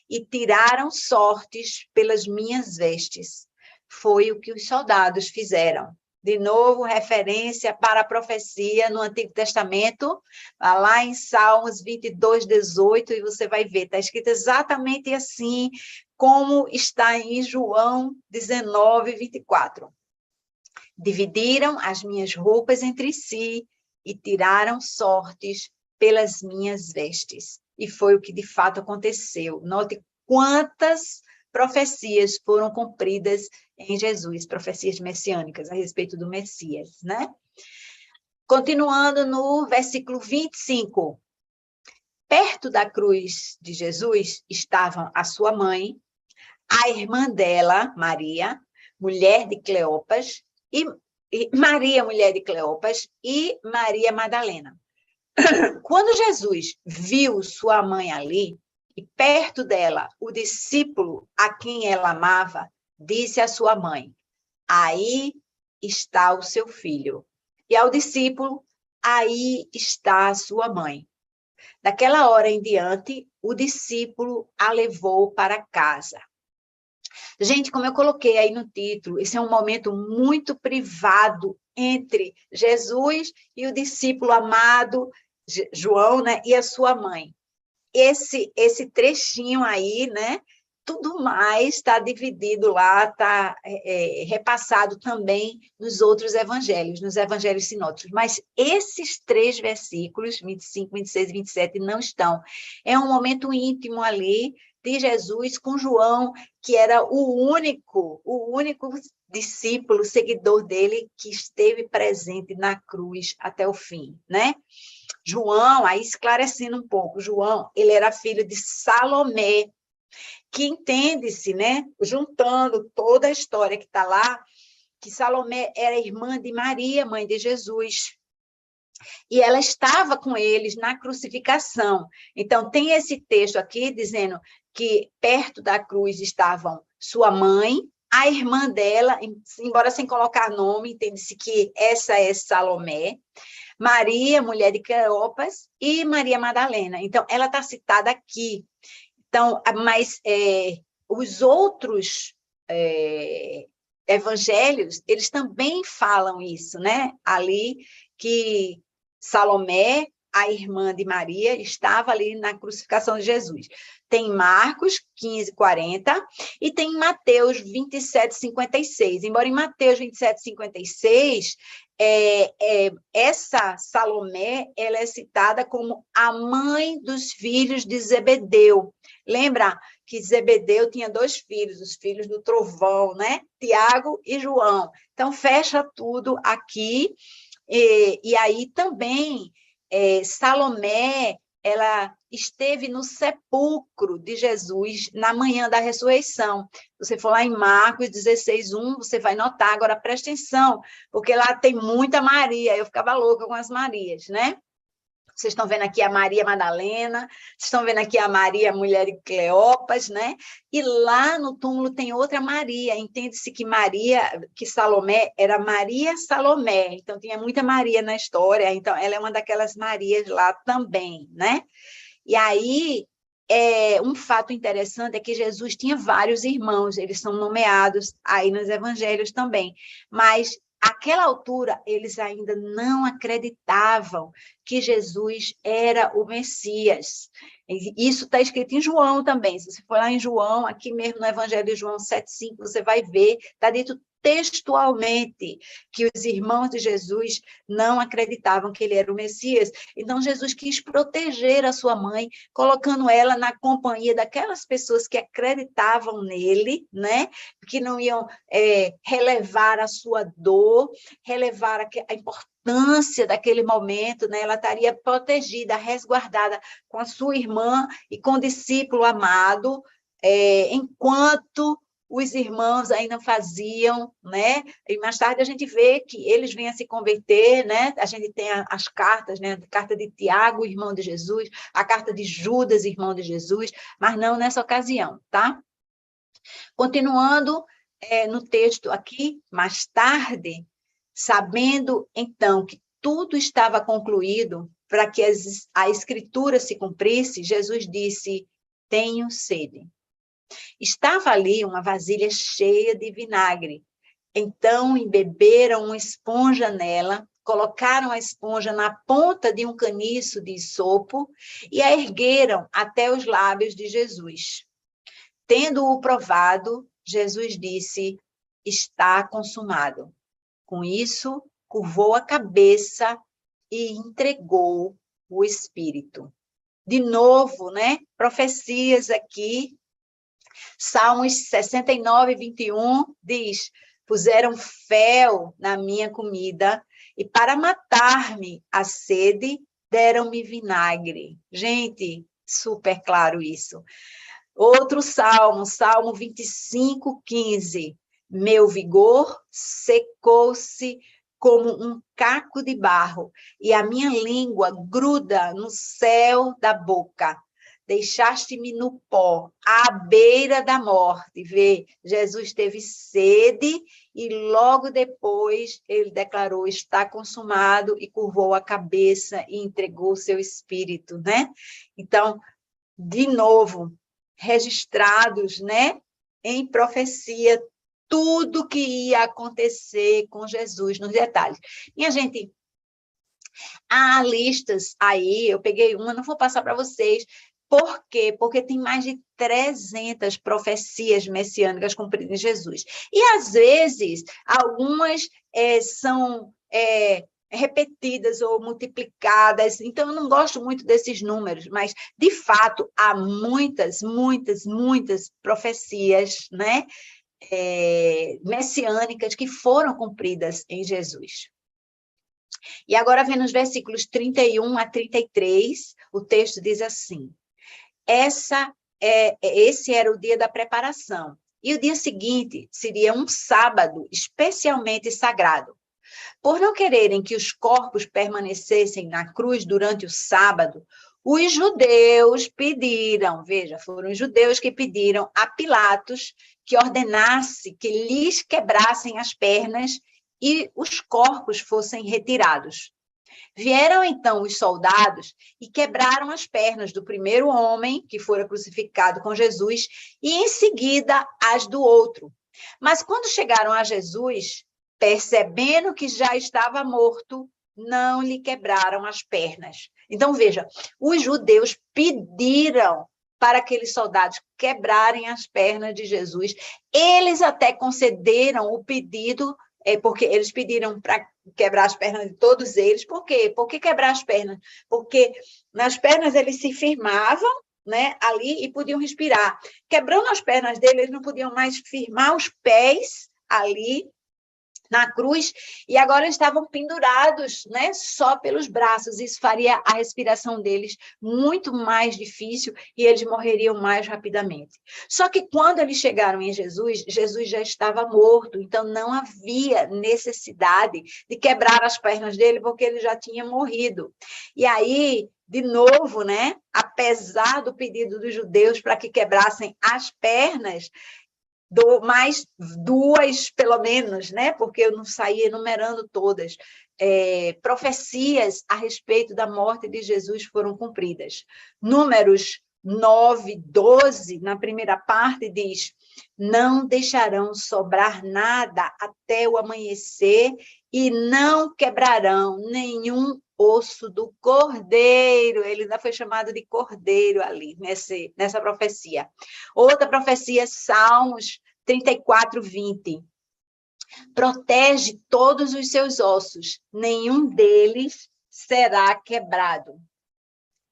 e tiraram sortes pelas minhas vestes. Foi o que os soldados fizeram. De novo, referência para a profecia no Antigo Testamento, lá em Salmos 22:18, e você vai ver, está escrito exatamente assim, como está em João 19:24. Dividiram as minhas roupas entre si e tiraram sortes pelas minhas vestes. E foi o que de fato aconteceu. Note quantas profecias foram cumpridas em Jesus, profecias messiânicas a respeito do Messias, né? Continuando no versículo 25. Perto da cruz de Jesus estavam a sua mãe, a irmã dela, Maria, mulher de Cleopas, e Maria, mulher de Cleopas, e Maria Madalena. Quando Jesus viu sua mãe ali, e perto dela, o discípulo a quem ela amava, disse à sua mãe: aí está o seu filho. E ao discípulo: aí está a sua mãe. Daquela hora em diante, o discípulo a levou para casa. Gente, como eu coloquei aí no título, esse é um momento muito privado entre Jesus e o discípulo amado, João, né, e a sua mãe. Esse trechinho aí, né, tudo mais está dividido lá, está repassado também nos outros evangelhos, nos evangelhos sinóticos. Mas esses 3 versículos, 25, 26 e 27, não estão. É um momento íntimo ali de Jesus com João, que era o único discípulo, seguidor dele, que esteve presente na cruz até o fim, né? João, aí esclarecendo um pouco, João, ele era filho de Salomé, que entende-se, né, juntando toda a história que está lá, que Salomé era irmã de Maria, mãe de Jesus, e ela estava com eles na crucificação. Então, tem esse texto aqui dizendo que perto da cruz estavam sua mãe, a irmã dela, embora sem colocar nome, entende-se que essa é Salomé, Maria, mulher de Cleopas, e Maria Madalena. Então, ela está citada aqui. Então, mas os outros evangelhos, eles também falam isso, né? Ali, que Salomé, a irmã de Maria, estava ali na crucificação de Jesus. Tem Marcos 15, 40 e tem Mateus 27, 56. Embora em Mateus 27, 56, essa Salomé, ela é citada como a mãe dos filhos de Zebedeu. Lembra que Zebedeu tinha 2 filhos, os filhos do trovão, né? Tiago e João. Então, fecha tudo aqui. E aí também, Salomé, ela esteve no sepulcro de Jesus na manhã da ressurreição. Você for lá em Marcos 16, 1, você vai notar, agora presta atenção, porque lá tem muita Maria, eu ficava louca com as Marias, né? Vocês estão vendo aqui a Maria Madalena, vocês estão vendo aqui a Maria, mulher de Cleopas, né? E lá no túmulo tem outra Maria. Entende-se que Salomé era Maria Salomé. Então, tinha muita Maria na história. Então, ela é uma daquelas Marias lá também, né? E aí, um fato interessante é que Jesus tinha vários irmãos. Eles são nomeados aí nos evangelhos também. Mas àquela altura, eles ainda não acreditavam que Jesus era o Messias. Isso está escrito em João também. Se você for lá em João, aqui mesmo no Evangelho de João 7,5, você vai ver, está dito textualmente que os irmãos de Jesus não acreditavam que ele era o Messias. Então, Jesus quis proteger a sua mãe, colocando ela na companhia daquelas pessoas que acreditavam nele, né? Que não iam relevar a sua dor, relevar a importância daquele momento, né? Ela estaria protegida, resguardada com a sua irmã e com o discípulo amado, enquanto os irmãos ainda faziam, né? E mais tarde a gente vê que eles vêm a se converter, né? A gente tem as cartas, né? A carta de Tiago, irmão de Jesus, a carta de Judas, irmão de Jesus, mas não nessa ocasião, tá? Continuando no texto aqui, mais tarde, sabendo então que tudo estava concluído para que a escritura se cumprisse, Jesus disse: tenho sede. Estava ali uma vasilha cheia de vinagre. Então, embeberam uma esponja nela, colocaram a esponja na ponta de um caniço de isopo e a ergueram até os lábios de Jesus. Tendo-o provado, Jesus disse: está consumado. Com isso, curvou a cabeça e entregou o Espírito. De novo, né? Profecias aqui. Salmos 69, 21 diz: puseram fel na minha comida e para matar-me a sede deram-me vinagre. Gente, super claro isso. Outro salmo, Salmo 25, 15. Meu vigor secou-se como um caco de barro, e a minha língua gruda no céu da boca. Deixaste-me no pó, à beira da morte. Vê, Jesus teve sede e logo depois ele declarou: está consumado, e curvou a cabeça e entregou o seu espírito, né? Então, de novo, registrados, né, em profecia, tudo que ia acontecer com Jesus, nos detalhes. Minha gente, há listas aí, eu peguei uma, não vou passar para vocês. Por quê? Porque tem mais de 300 profecias messiânicas cumpridas em Jesus. E, às vezes, algumas são repetidas ou multiplicadas, então eu não gosto muito desses números, mas, de fato, há muitas, muitas, muitas profecias, né, messiânicas que foram cumpridas em Jesus. E agora, vendo os versículos 31 a 33, o texto diz assim: esse era o dia da preparação, e o dia seguinte seria um sábado especialmente sagrado. Por não quererem que os corpos permanecessem na cruz durante o sábado, Os judeus pediram, veja, foram os judeus que pediram a Pilatos que ordenasse que lhes quebrassem as pernas e os corpos fossem retirados. Vieram então os soldados e quebraram as pernas do primeiro homem que fora crucificado com Jesus e em seguida as do outro. Mas quando chegaram a Jesus, percebendo que já estava morto, não lhe quebraram as pernas. Então, veja, os judeus pediram para aqueles soldados quebrarem as pernas de Jesus. Eles até concederam o pedido, porque eles pediram para quebrar as pernas de todos eles. Por quê? Por que quebrar as pernas? Porque nas pernas eles se firmavam, né, ali e podiam respirar. Quebrando as pernas dele, eles não podiam mais firmar os pés ali na cruz, e agora estavam pendurados, né, só pelos braços. Isso faria a respiração deles muito mais difícil e eles morreriam mais rapidamente. Só que quando eles chegaram em Jesus, Jesus já estava morto, então não havia necessidade de quebrar as pernas dele, porque ele já tinha morrido. E aí, de novo, né, apesar do pedido dos judeus para que quebrassem as pernas, mais duas, pelo menos, né? Porque eu não saí enumerando todas, profecias a respeito da morte de Jesus foram cumpridas. Números 9, 12, na primeira parte, diz: não deixarão sobrar nada até o amanhecer e não quebrarão nenhum osso do cordeiro. Ele ainda foi chamado de cordeiro ali, nessa profecia. Outra profecia, Salmos 34, 20. Protege todos os seus ossos, nenhum deles será quebrado.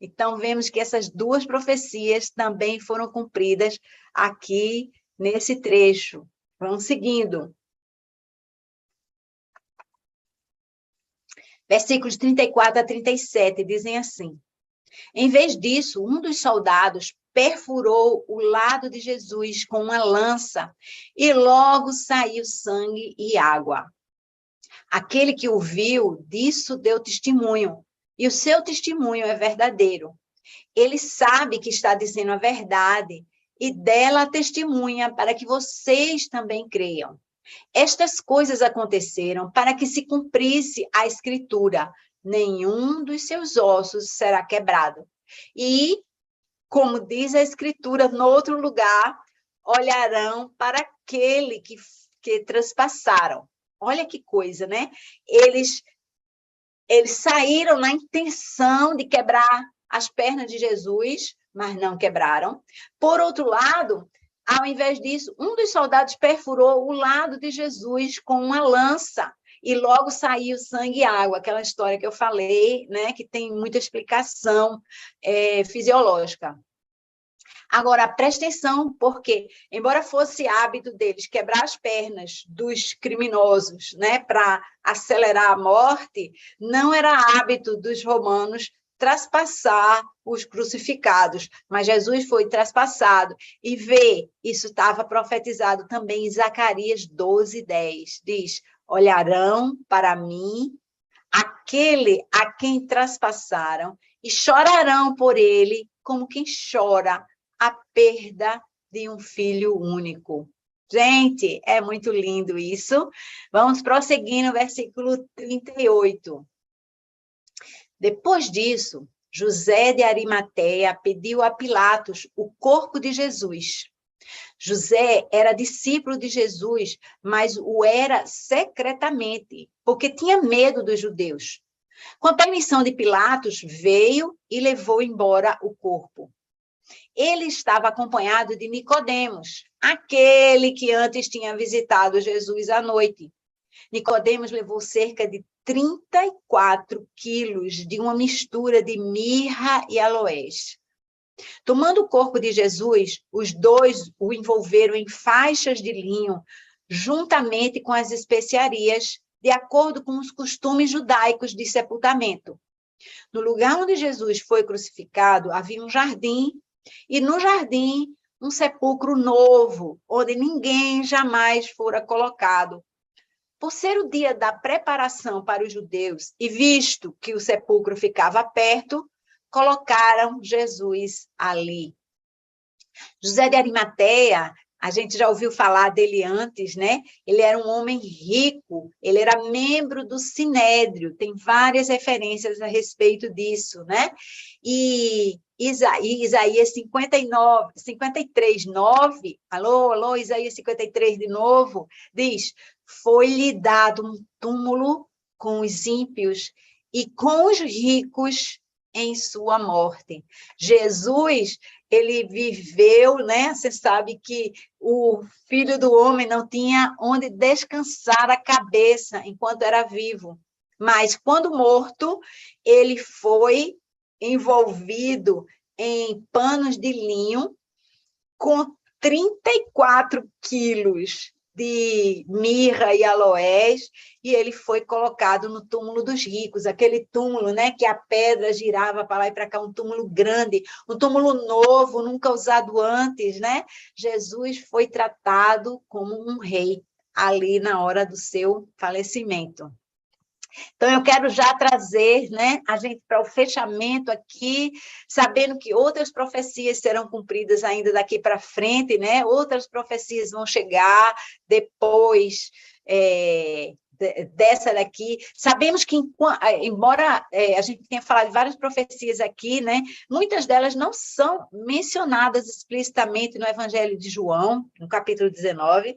Então, vemos que essas duas profecias também foram cumpridas aqui nesse trecho. Vamos seguindo. Versículos 34 a 37 dizem assim: em vez disso, um dos soldados perfurou o lado de Jesus com uma lança e logo saiu sangue e água. Aquele que o viu, disso deu testemunho, e o seu testemunho é verdadeiro. Ele sabe que está dizendo a verdade e dela testemunha para que vocês também creiam. Estas coisas aconteceram para que se cumprisse a escritura: nenhum dos seus ossos será quebrado. E, como diz a escritura, no outro lugar, olharão para aquele que transpassaram. Olha que coisa, né? Eles saíram na intenção de quebrar as pernas de Jesus, mas não quebraram. Por outro lado, ao invés disso, um dos soldados perfurou o lado de Jesus com uma lança e logo saiu sangue e água, aquela história que eu falei, né, que tem muita explicação fisiológica. Agora, presta atenção, porque, embora fosse hábito deles quebrar as pernas dos criminosos, né, para acelerar a morte, não era hábito dos romanos traspassar os crucificados, mas Jesus foi traspassado. E vê, isso estava profetizado também em Zacarias 12, 10. Diz: olharão para mim aquele a quem traspassaram e chorarão por ele como quem chora a perda de um filho único. Gente, é muito lindo isso. Vamos prosseguir no versículo 38. Depois disso, José de Arimateia pediu a Pilatos o corpo de Jesus. José era discípulo de Jesus, mas o era secretamente, porque tinha medo dos judeus. Com a permissão de Pilatos, veio e levou embora o corpo. Ele estava acompanhado de Nicodemos, aquele que antes tinha visitado Jesus à noite. Nicodemos levou cerca de 34 quilos de uma mistura de mirra e aloés. Tomando o corpo de Jesus, os dois o envolveram em faixas de linho, juntamente com as especiarias, de acordo com os costumes judaicos de sepultamento. No lugar onde Jesus foi crucificado, havia um jardim, e no jardim, um sepulcro novo, onde ninguém jamais fora colocado. Por ser o dia da preparação para os judeus, e visto que o sepulcro ficava perto, colocaram Jesus ali. José de Arimateia, a gente já ouviu falar dele antes, né? Ele era um homem rico, ele era membro do Sinédrio, tem várias referências a respeito disso, né? E Isaías 59, 53, 9, alô, Isaías 53 de novo, diz: foi-lhe dado um túmulo com os ímpios e com os ricos em sua morte. Jesus, ele viveu, né? Você sabe que o filho do homem não tinha onde descansar a cabeça enquanto era vivo, mas quando morto, ele foi envolvido em panos de linho com 34 quilos de mirra e aloés, e ele foi colocado no túmulo dos ricos, aquele túmulo, né, que a pedra girava para lá e para cá, um túmulo grande, um túmulo novo, nunca usado antes, né? Jesus foi tratado como um rei ali na hora do seu falecimento. Então, eu quero já trazer, né, a gente para o fechamento aqui, sabendo que outras profecias serão cumpridas ainda daqui para frente, né? Outras profecias vão chegar depois dessa daqui. Sabemos que, embora a gente tenha falado de várias profecias aqui, né, muitas delas não são mencionadas explicitamente no Evangelho de João, no capítulo 19,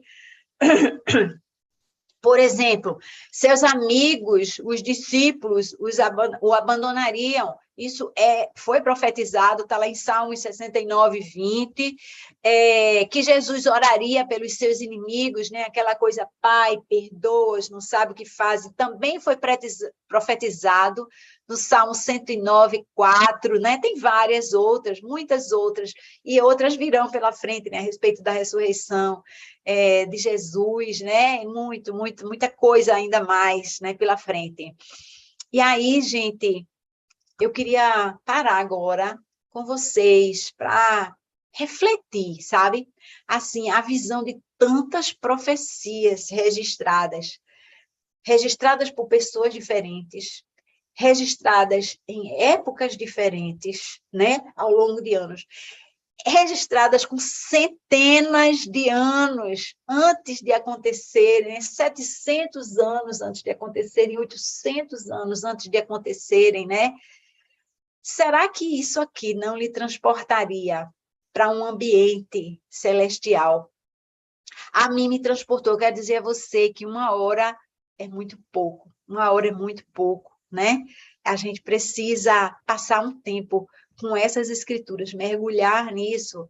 por exemplo, seus amigos, os discípulos, o abandonariam. Isso foi profetizado, está lá em Salmos 69, 20, que Jesus oraria pelos seus inimigos, né? Aquela coisa, Pai, perdoa-os, não sabe o que fazem. Também foi profetizado no Salmo 109, 4, né? Tem várias outras, muitas outras, e outras virão pela frente, né? A respeito da ressurreição de Jesus, né? Muita coisa ainda mais, né? Pela frente. E aí, gente, eu queria parar agora com vocês para refletir, sabe? Assim, a visão de tantas profecias registradas por pessoas diferentes, registradas em épocas diferentes, né? Ao longo de anos, registradas com centenas de anos antes de acontecerem, 700 anos antes de acontecerem, 800 anos antes de acontecerem, né? Será que isso aqui não lhe transportaria para um ambiente celestial? A mim me transportou, quero dizer a você que uma hora é muito pouco, né? A gente precisa passar um tempo com essas escrituras, mergulhar nisso.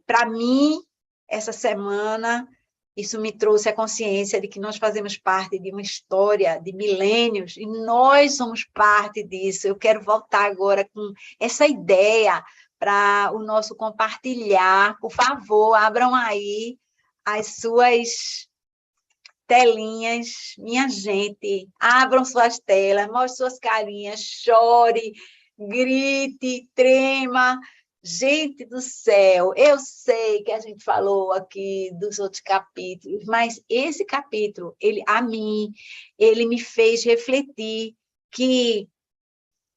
Para mim, essa semana, isso me trouxe a consciência de que nós fazemos parte de uma história de milênios e nós somos parte disso. Eu quero voltar agora com essa ideia para o nosso compartilhar. Por favor, abram aí as suas telinhas, minha gente, abram suas telas, mostrem suas carinhas, chore, grite, trema. Gente do céu, eu sei que a gente falou aqui dos outros capítulos, mas esse capítulo, ele me fez refletir que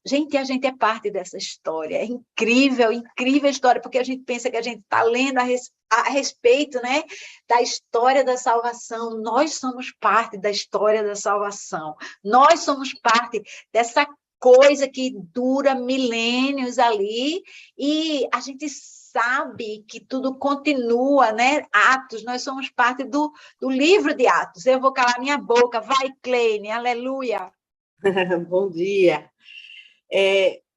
gente, a gente é parte dessa história. É incrível, incrível a história, porque a gente pensa que a gente está lendo a respeito, né, da história da salvação. Nós somos parte da história da salvação. Nós somos parte dessa coisa que dura milênios ali, e a gente sabe que tudo continua, né? Atos, nós somos parte do livro de Atos. Eu vou calar minha boca. Vai, Kleine, aleluia. Bom dia.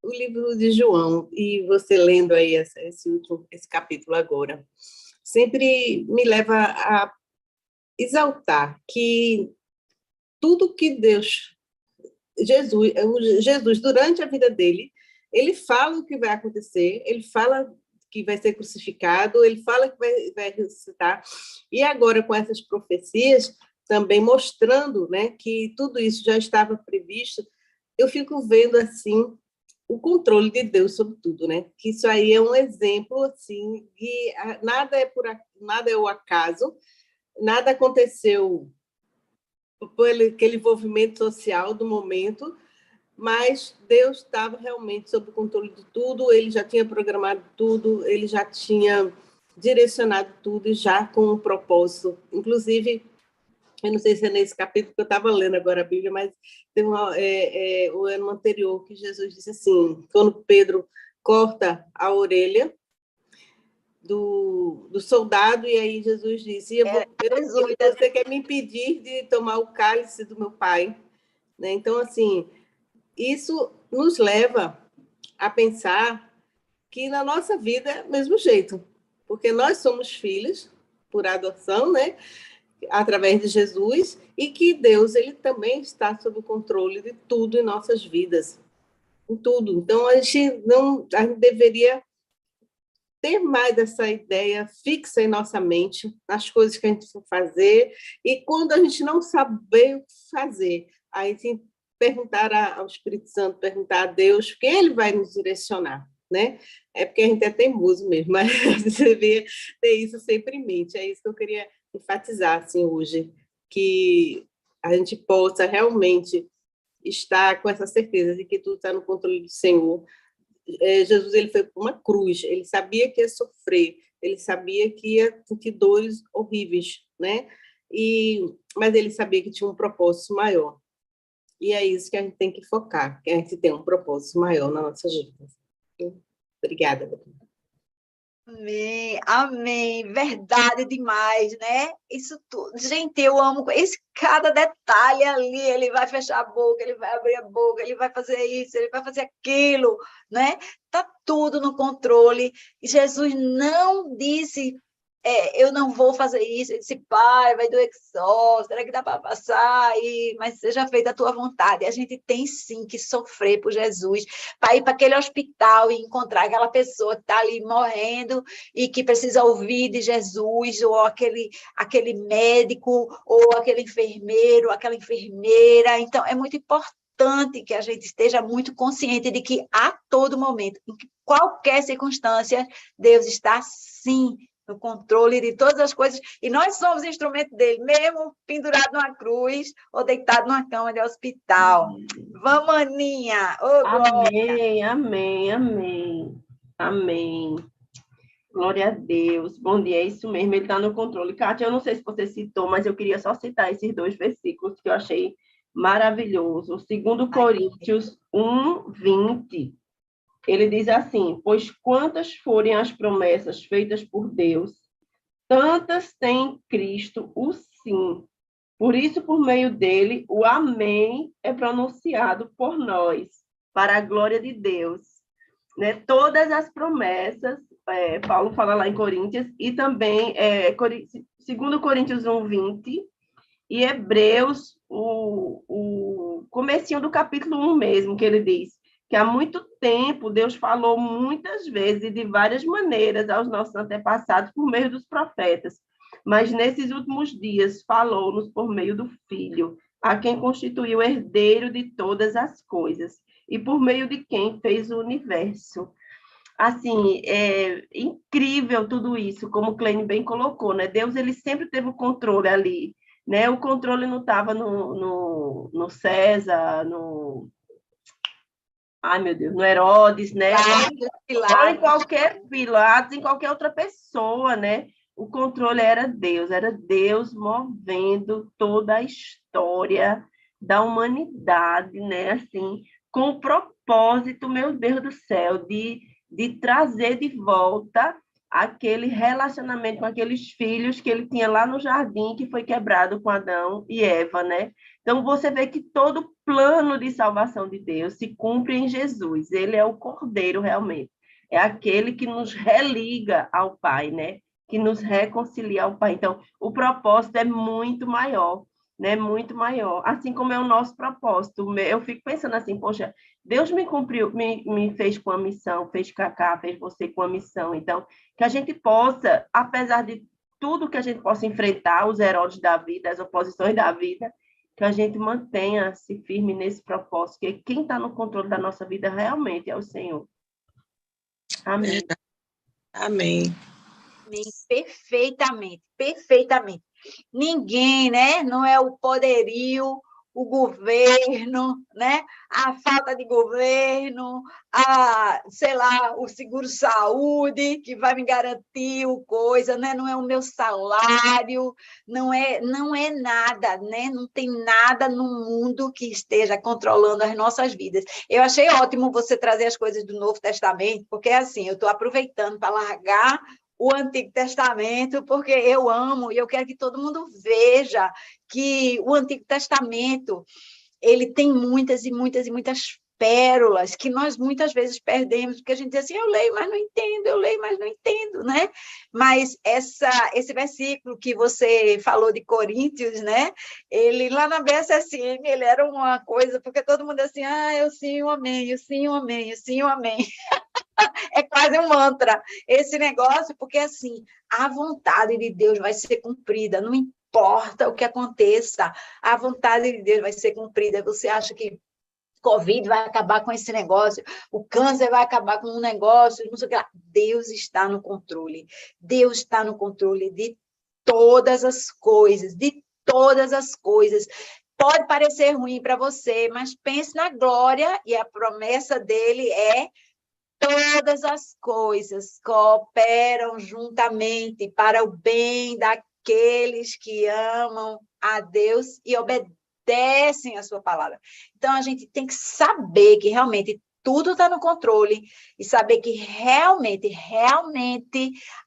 O livro de João, e você lendo aí esse capítulo agora, sempre me leva a exaltar que tudo que Jesus, durante a vida dele, ele fala o que vai acontecer, ele fala que vai ser crucificado, ele fala que vai ressuscitar, e agora com essas profecias, também mostrando, né, que tudo isso já estava previsto. Eu fico vendo, assim, o controle de Deus sobre tudo, né? Que isso aí é um exemplo, assim, que nada é o acaso, nada aconteceu por aquele envolvimento social do momento, mas Deus estava realmente sob o controle de tudo, ele já tinha programado tudo, ele já tinha direcionado tudo e já com um propósito. Inclusive, eu não sei se é nesse capítulo que eu estava lendo agora a Bíblia, mas tem o ano anterior que Jesus disse assim, quando Pedro corta a orelha do soldado, e aí Jesus disse, você quer me impedir de tomar o cálice do meu pai? Né? Então, assim, isso nos leva a pensar que na nossa vida é do mesmo jeito, porque nós somos filhos por adoção, né? Através de Jesus, e que Deus ele também está sob o controle de tudo em nossas vidas, em tudo. Então a gente deveria ter mais essa ideia fixa em nossa mente, nas coisas que a gente for fazer, e quando a gente não saber o que fazer, aí tem perguntar ao Espírito Santo, perguntar a Deus, porque ele vai nos direcionar, né? É porque a gente é teimoso mesmo, mas você devia ter isso sempre em mente. É isso que eu queria enfatizar assim, hoje, que a gente possa realmente estar com essa certeza de que tudo está no controle do Senhor. Jesus ele foi para uma cruz, ele sabia que ia sofrer, ele sabia que ia sentir dores horríveis, né? Mas ele sabia que tinha um propósito maior. E é isso que a gente tem que focar, que a gente tem um propósito maior na nossa vida. Obrigada. Amém, amém, verdade demais, né? Isso tudo, gente, eu amo esse cada detalhe ali, ele vai fechar a boca, ele vai abrir a boca, ele vai fazer isso, ele vai fazer aquilo, né? Tá tudo no controle. Jesus não disse, eu não vou fazer isso, ele disse, pai, vai doer que só, será que dá para passar? Mas seja feita a tua vontade. A gente tem sim que sofrer por Jesus, para ir para aquele hospital e encontrar aquela pessoa que está ali morrendo e que precisa ouvir de Jesus, ou aquele médico, ou aquele enfermeiro, aquela enfermeira. Então, é muito importante que a gente esteja muito consciente de que a todo momento, em qualquer circunstância, Deus está sim no controle de todas as coisas, e nós somos instrumento dele, mesmo pendurado numa cruz ou deitado numa cama de hospital. Vamos, Aninha! Oh, amém, amém, amém, amém. Glória a Deus. Bom dia, é isso mesmo, ele está no controle. Kátia, eu não sei se você citou, mas eu queria só citar esses 2 versículos que eu achei maravilhoso. 2 Coríntios 1:20. Ele diz assim, pois quantas forem as promessas feitas por Deus, tantas tem em Cristo o sim. Por isso, por meio dele, o amém é pronunciado por nós, para a glória de Deus. Né? Todas as promessas, Paulo fala lá em Coríntios, e também 2 Coríntios 1:20, e Hebreus, o comecinho do capítulo 1 mesmo, que ele diz que há muito tempo Deus falou muitas vezes e de várias maneiras aos nossos antepassados por meio dos profetas, mas nesses últimos dias falou-nos por meio do Filho, a quem constituiu herdeiro de todas as coisas e por meio de quem fez o universo. Assim, é incrível tudo isso, como o Kleine bem colocou, né? Deus, ele sempre teve o controle ali, né? O controle não estava no César, ai, meu Deus, no Herodes, né? Ou em qualquer Pilatos, em qualquer outra pessoa, né? O controle era Deus movendo toda a história da humanidade, né? Assim, com o propósito, meu Deus do céu, de trazer de volta aquele relacionamento com aqueles filhos que ele tinha lá no jardim, que foi quebrado com Adão e Eva, né? Então, você vê que todo o plano de salvação de Deus se cumpre em Jesus. Ele é o Cordeiro, realmente. É aquele que nos religa ao Pai, né? Que nos reconcilia ao Pai. Então, o propósito é muito maior, né? Muito maior. Assim como é o nosso propósito. Eu fico pensando assim, poxa, Deus me cumpriu, me fez com a missão, fez Cacá, fez você com a missão. Então, que a gente possa, apesar de tudo que a gente possa enfrentar, os Herodes da vida, as oposições da vida, que a gente mantenha-se firme nesse propósito, que quem está no controle da nossa vida realmente é o Senhor. Amém. Amém. Perfeitamente, perfeitamente. Ninguém, né? Não é o poderio, o governo, né? A falta de governo, sei lá, o seguro-saúde, que vai me garantir o coisa, né? Não é o meu salário, não é nada, né? Não tem nada no mundo que esteja controlando as nossas vidas. Eu achei ótimo você trazer as coisas do Novo Testamento, porque assim, eu estou aproveitando para largar o Antigo Testamento, porque eu amo e eu quero que todo mundo veja que o Antigo Testamento ele tem muitas e muitas e muitas pérolas que nós muitas vezes perdemos, porque a gente diz assim, eu leio, mas não entendo, eu leio, mas não entendo, né? Mas esse versículo que você falou de Coríntios, né? Ele, lá na BSSM, ele era uma coisa, porque todo mundo assim, eu sim, eu amém, eu sim, eu amém, eu sim, eu amém. É quase um mantra esse negócio, porque assim, a vontade de Deus vai ser cumprida, não importa o que aconteça, a vontade de Deus vai ser cumprida. Você acha que Covid vai acabar com esse negócio, o câncer vai acabar com um negócio, não sei o que lá. Deus está no controle. Deus está no controle de todas as coisas, de todas as coisas. Pode parecer ruim para você, mas pense na glória, e a promessa dele é: todas as coisas cooperam juntamente para o bem daqueles que amam a Deus e obedecem a sua palavra. Então, a gente tem que saber que realmente tudo está no controle e saber que realmente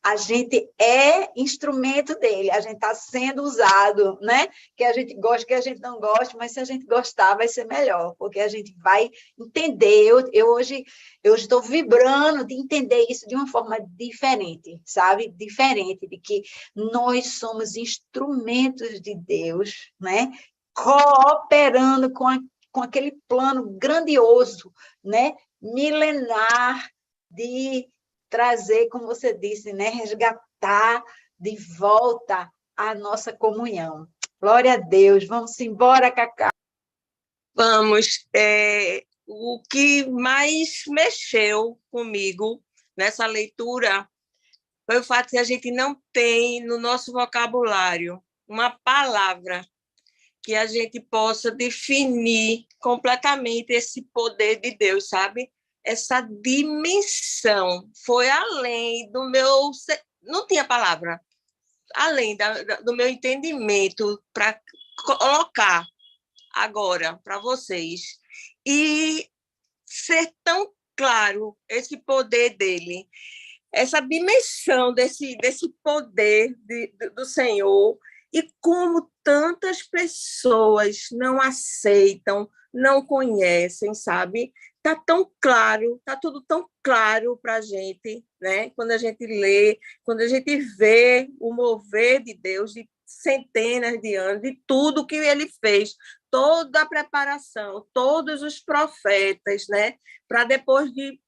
a gente é instrumento dele, a gente está sendo usado, né? Que a gente gosta, que a gente não gosta, mas se a gente gostar, vai ser melhor, porque a gente vai entender. Eu hoje estou vibrando de entender isso de uma forma diferente, sabe? Diferente, de que nós somos instrumentos de Deus, né? Cooperando com aquele plano grandioso, né? Milenar, de trazer, como você disse, né? Resgatar de volta a nossa comunhão. Glória a Deus. Vamos embora, Cacá. Vamos. O que mais mexeu comigo nessa leitura foi o fato de a gente não tem no nosso vocabulário uma palavra que a gente possa definir completamente esse poder de Deus, sabe? Essa dimensão foi além do meu... Não tinha palavra. Além do meu entendimento para colocar agora para vocês. E ser tão claro esse poder dele, essa dimensão desse poder do Senhor, e como tantas pessoas não aceitam, não conhecem, sabe? Está tão claro, está tudo tão claro para a gente, né? Quando a gente lê, quando a gente vê o mover de Deus de centenas de anos, de tudo que ele fez, toda a preparação, todos os profetas, né? Para depois de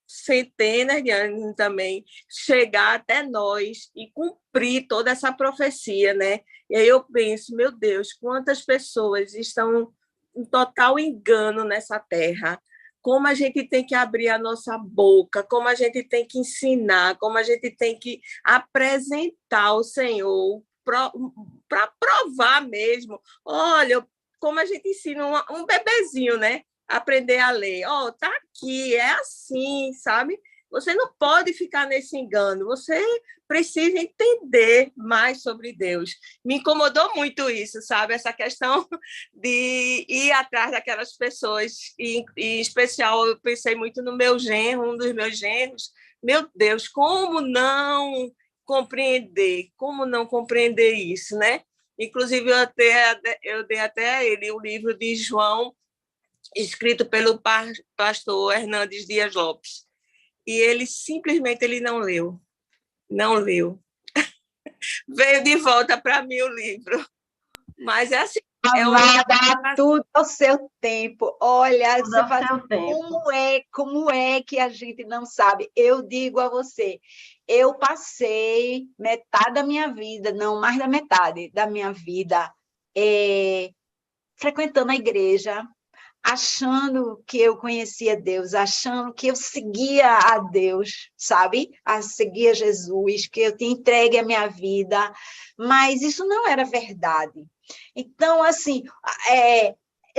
centenas de anos também chegar até nós e cumprir toda essa profecia, né? E aí eu penso, meu Deus, quantas pessoas estão em total engano nessa terra. Como a gente tem que abrir a nossa boca, como a gente tem que ensinar, como a gente tem que apresentar o Senhor para provar mesmo. Olha, como a gente ensina um bebezinho, né? Aprender a ler. Tá aqui, é assim, sabe? Você não pode ficar nesse engano, você precisa entender mais sobre Deus. Me incomodou muito isso, sabe? Essa questão de ir atrás daquelas pessoas, e em especial eu pensei muito no meu genro, um dos meus genros. Meu Deus, como não compreender isso, né? Inclusive, eu dei até a ele o livro de João, escrito pelo pastor Hernandes Dias Lopes. E ele simplesmente não leu. Não leu. Veio de volta para mim o livro. Mas é assim. Amada, tudo ao seu tempo. Olha, tudo você faz... como é que a gente não sabe? Eu digo a você, eu passei metade da minha vida, não mais da metade da minha vida, frequentando a igreja, achando que eu conhecia Deus, achando que eu seguia a Deus, sabe? Seguia Jesus, que eu tinha entregue a minha vida, mas isso não era verdade. Então, assim,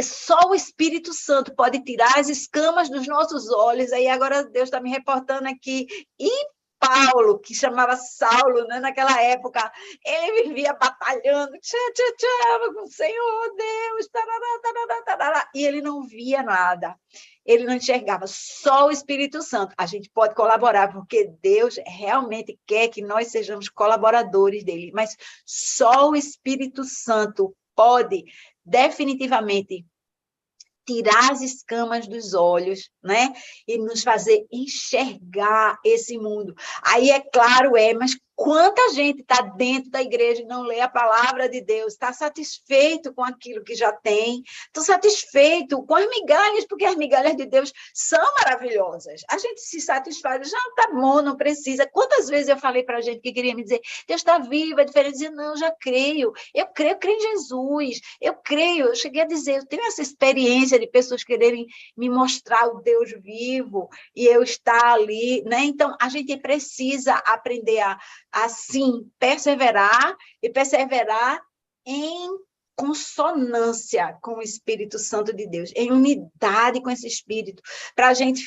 só o Espírito Santo pode tirar as escamas dos nossos olhos. Aí agora Deus está me reportando aqui. E Paulo, que chamava Saulo, né, naquela época, ele vivia batalhando, com o Senhor Deus, tarará, tarará, tarará, e ele não via nada, ele não enxergava, só o Espírito Santo. A gente pode colaborar, porque Deus realmente quer que nós sejamos colaboradores dele, mas só o Espírito Santo pode definitivamente tirar as escamas dos olhos, né? E nos fazer enxergar esse mundo. Aí é claro, mas quanta gente está dentro da igreja e não lê a palavra de Deus, está satisfeito com aquilo que já tem, está satisfeito com as migalhas, porque as migalhas de Deus são maravilhosas. A gente se satisfaz, já está bom, não precisa. Quantas vezes eu falei para a gente que queria me dizer, Deus está vivo, é diferente, dizer, não, já creio, eu creio em Jesus, eu creio, eu cheguei a dizer, eu tenho essa experiência de pessoas quererem me mostrar o Deus vivo, e eu estar ali, né? Então, a gente precisa aprender a assim, perseverar em consonância com o Espírito Santo de Deus, em unidade com esse Espírito, para a gente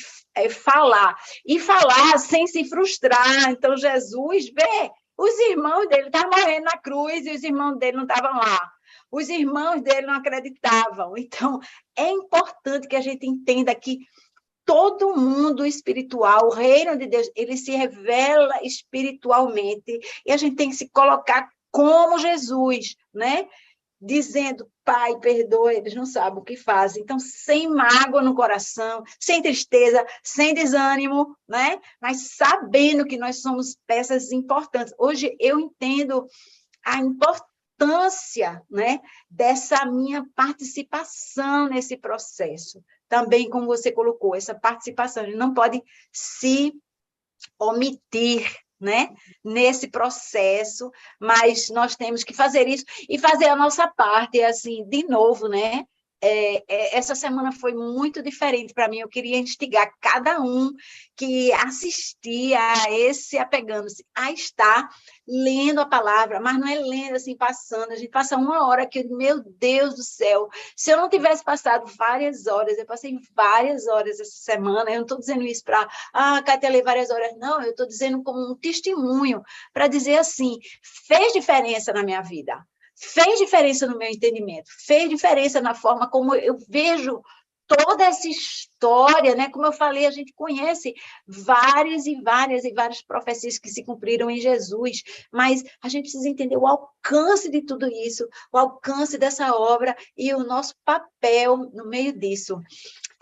falar, e falar sem se frustrar. Então, Jesus vê, os irmãos dele estavam morrendo na cruz e os irmãos dele não estavam lá. Os irmãos dele não acreditavam. Então, é importante que a gente entenda que todo mundo espiritual, o reino de Deus, ele se revela espiritualmente, e a gente tem que se colocar como Jesus, né? Dizendo, Pai, perdoa, eles não sabem o que fazem. Então, sem mágoa no coração, sem tristeza, sem desânimo, né? Mas sabendo que nós somos peças importantes. Hoje eu entendo a importância, né, dessa minha participação nesse processo. Também, como você colocou, essa participação, a gente não pode se omitir, né, nesse processo, mas nós temos que fazer isso e fazer a nossa parte, assim, de novo, né? Essa semana foi muito diferente para mim. Eu queria instigar cada um que assistia a esse Apegando-se a estar lendo a palavra, mas não é lendo assim, passando. A gente passa uma hora que, meu Deus do céu, se eu não tivesse passado várias horas, eu passei várias horas essa semana, eu não estou dizendo isso para, Cátia, lê várias horas, não, eu estou dizendo como um testemunho, para dizer assim, fez diferença na minha vida. Fez diferença no meu entendimento, fez diferença na forma como eu vejo toda essa história, né? Como eu falei, a gente conhece várias e várias profecias que se cumpriram em Jesus, mas a gente precisa entender o alcance de tudo isso, o alcance dessa obra e o nosso papel no meio disso.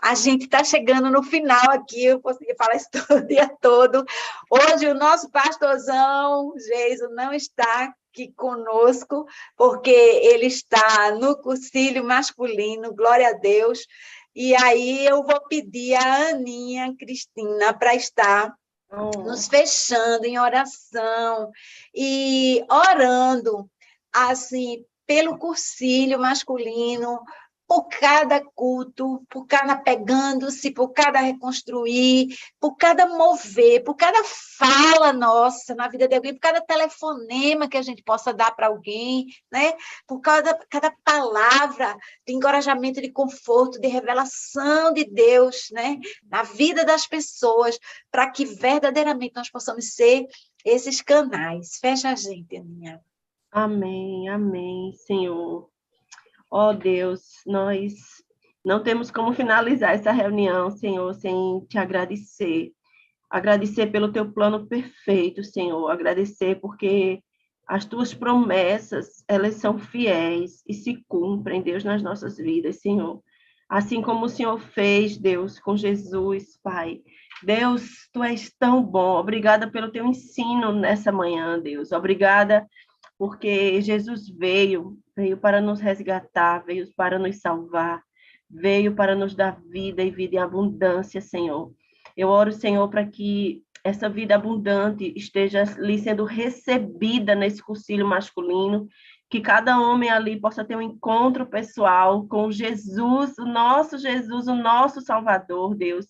A gente está chegando no final aqui, eu consegui falar isso todo o dia todo. Hoje o nosso pastorzão, Geiso, não está aqui conosco, porque ele está no cursilho masculino, glória a Deus. E aí eu vou pedir a Aninha Cristina para estar nos fechando em oração e orando, assim, pelo cursilho masculino, por cada culto, por cada pegando-se, por cada reconstruir, por cada mover, por cada fala nossa na vida de alguém, por cada telefonema que a gente possa dar para alguém, né? Por cada palavra de encorajamento, de conforto, de revelação de Deus, né? Na vida das pessoas, para que verdadeiramente nós possamos ser esses canais. Fecha a gente, Aninha. Amém, amém, Senhor. Ó Deus, nós não temos como finalizar essa reunião, Senhor, sem te agradecer. Agradecer pelo teu plano perfeito, Senhor. Agradecer porque as tuas promessas, elas são fiéis e se cumprem, Deus, nas nossas vidas, Senhor. Assim como o Senhor fez, Deus, com Jesus, Pai. Deus, tu és tão bom. Obrigada pelo teu ensino nessa manhã, Deus. Obrigada porque Jesus veio para nos resgatar, veio para nos salvar, veio para nos dar vida e vida em abundância, Senhor. Eu oro, Senhor, para que essa vida abundante esteja ali sendo recebida nesse cursilho masculino, que cada homem ali possa ter um encontro pessoal com Jesus, o nosso Salvador, Deus,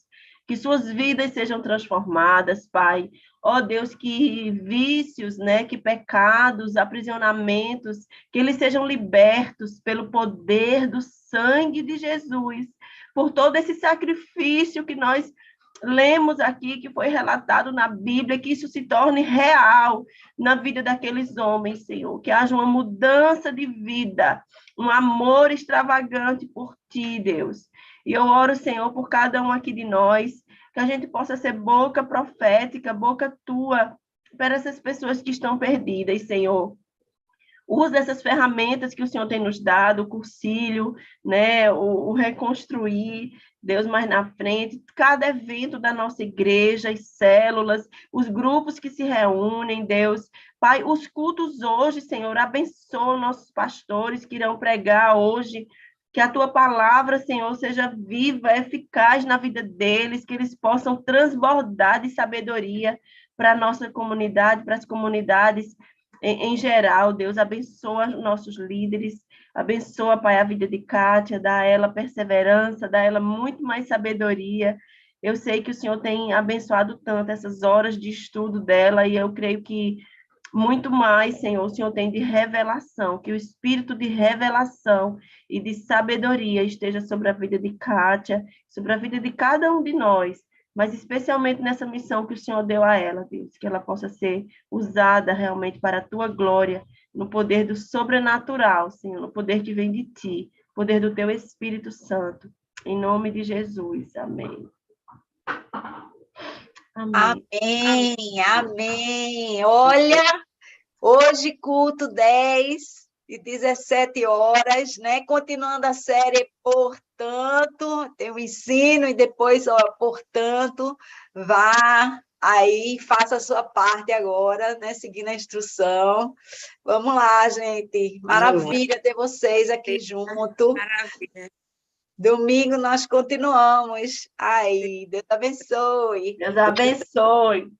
que suas vidas sejam transformadas, Pai. Ó Deus, que vícios, né, que pecados, aprisionamentos, que eles sejam libertos pelo poder do sangue de Jesus, por todo esse sacrifício que nós lemos aqui, que foi relatado na Bíblia, que isso se torne real na vida daqueles homens, Senhor, que haja uma mudança de vida, um amor extravagante por Ti, Deus. E eu oro, Senhor, por cada um aqui de nós, que a gente possa ser boca profética, boca Tua, para essas pessoas que estão perdidas, Senhor. Usa essas ferramentas que o Senhor tem nos dado, o cursilho, né, o reconstruir, Deus, mais na frente, cada evento da nossa igreja, as células, os grupos que se reúnem, Deus. Pai, os cultos hoje, Senhor, abençoa nossos pastores que irão pregar hoje, que a Tua palavra, Senhor, seja viva, eficaz na vida deles, que eles possam transbordar de sabedoria para a nossa comunidade, para as comunidades em geral. Deus, abençoa nossos líderes, abençoa, Pai, a vida de Kátia, dá a ela perseverança, dá a ela muito mais sabedoria. Eu sei que o Senhor tem abençoado tanto essas horas de estudo dela, e eu creio que muito mais, Senhor, o Senhor tem de revelação, que o espírito de revelação e de sabedoria esteja sobre a vida de Kátia, sobre a vida de cada um de nós, mas especialmente nessa missão que o Senhor deu a ela, Deus, que ela possa ser usada realmente para a Tua glória, no poder do sobrenatural, Senhor, no poder que vem de Ti, poder do Teu Espírito Santo, em nome de Jesus, amém. Amém, amém. Olha, hoje culto 10 e 17 horas, né? Continuando a série, portanto, tem o ensino e depois, ó, portanto, vá aí, faça a sua parte agora, né? Seguindo a instrução. Vamos lá, gente. Maravilha ter vocês aqui junto. Maravilha. Domingo nós continuamos. Aí, Deus abençoe. Deus abençoe.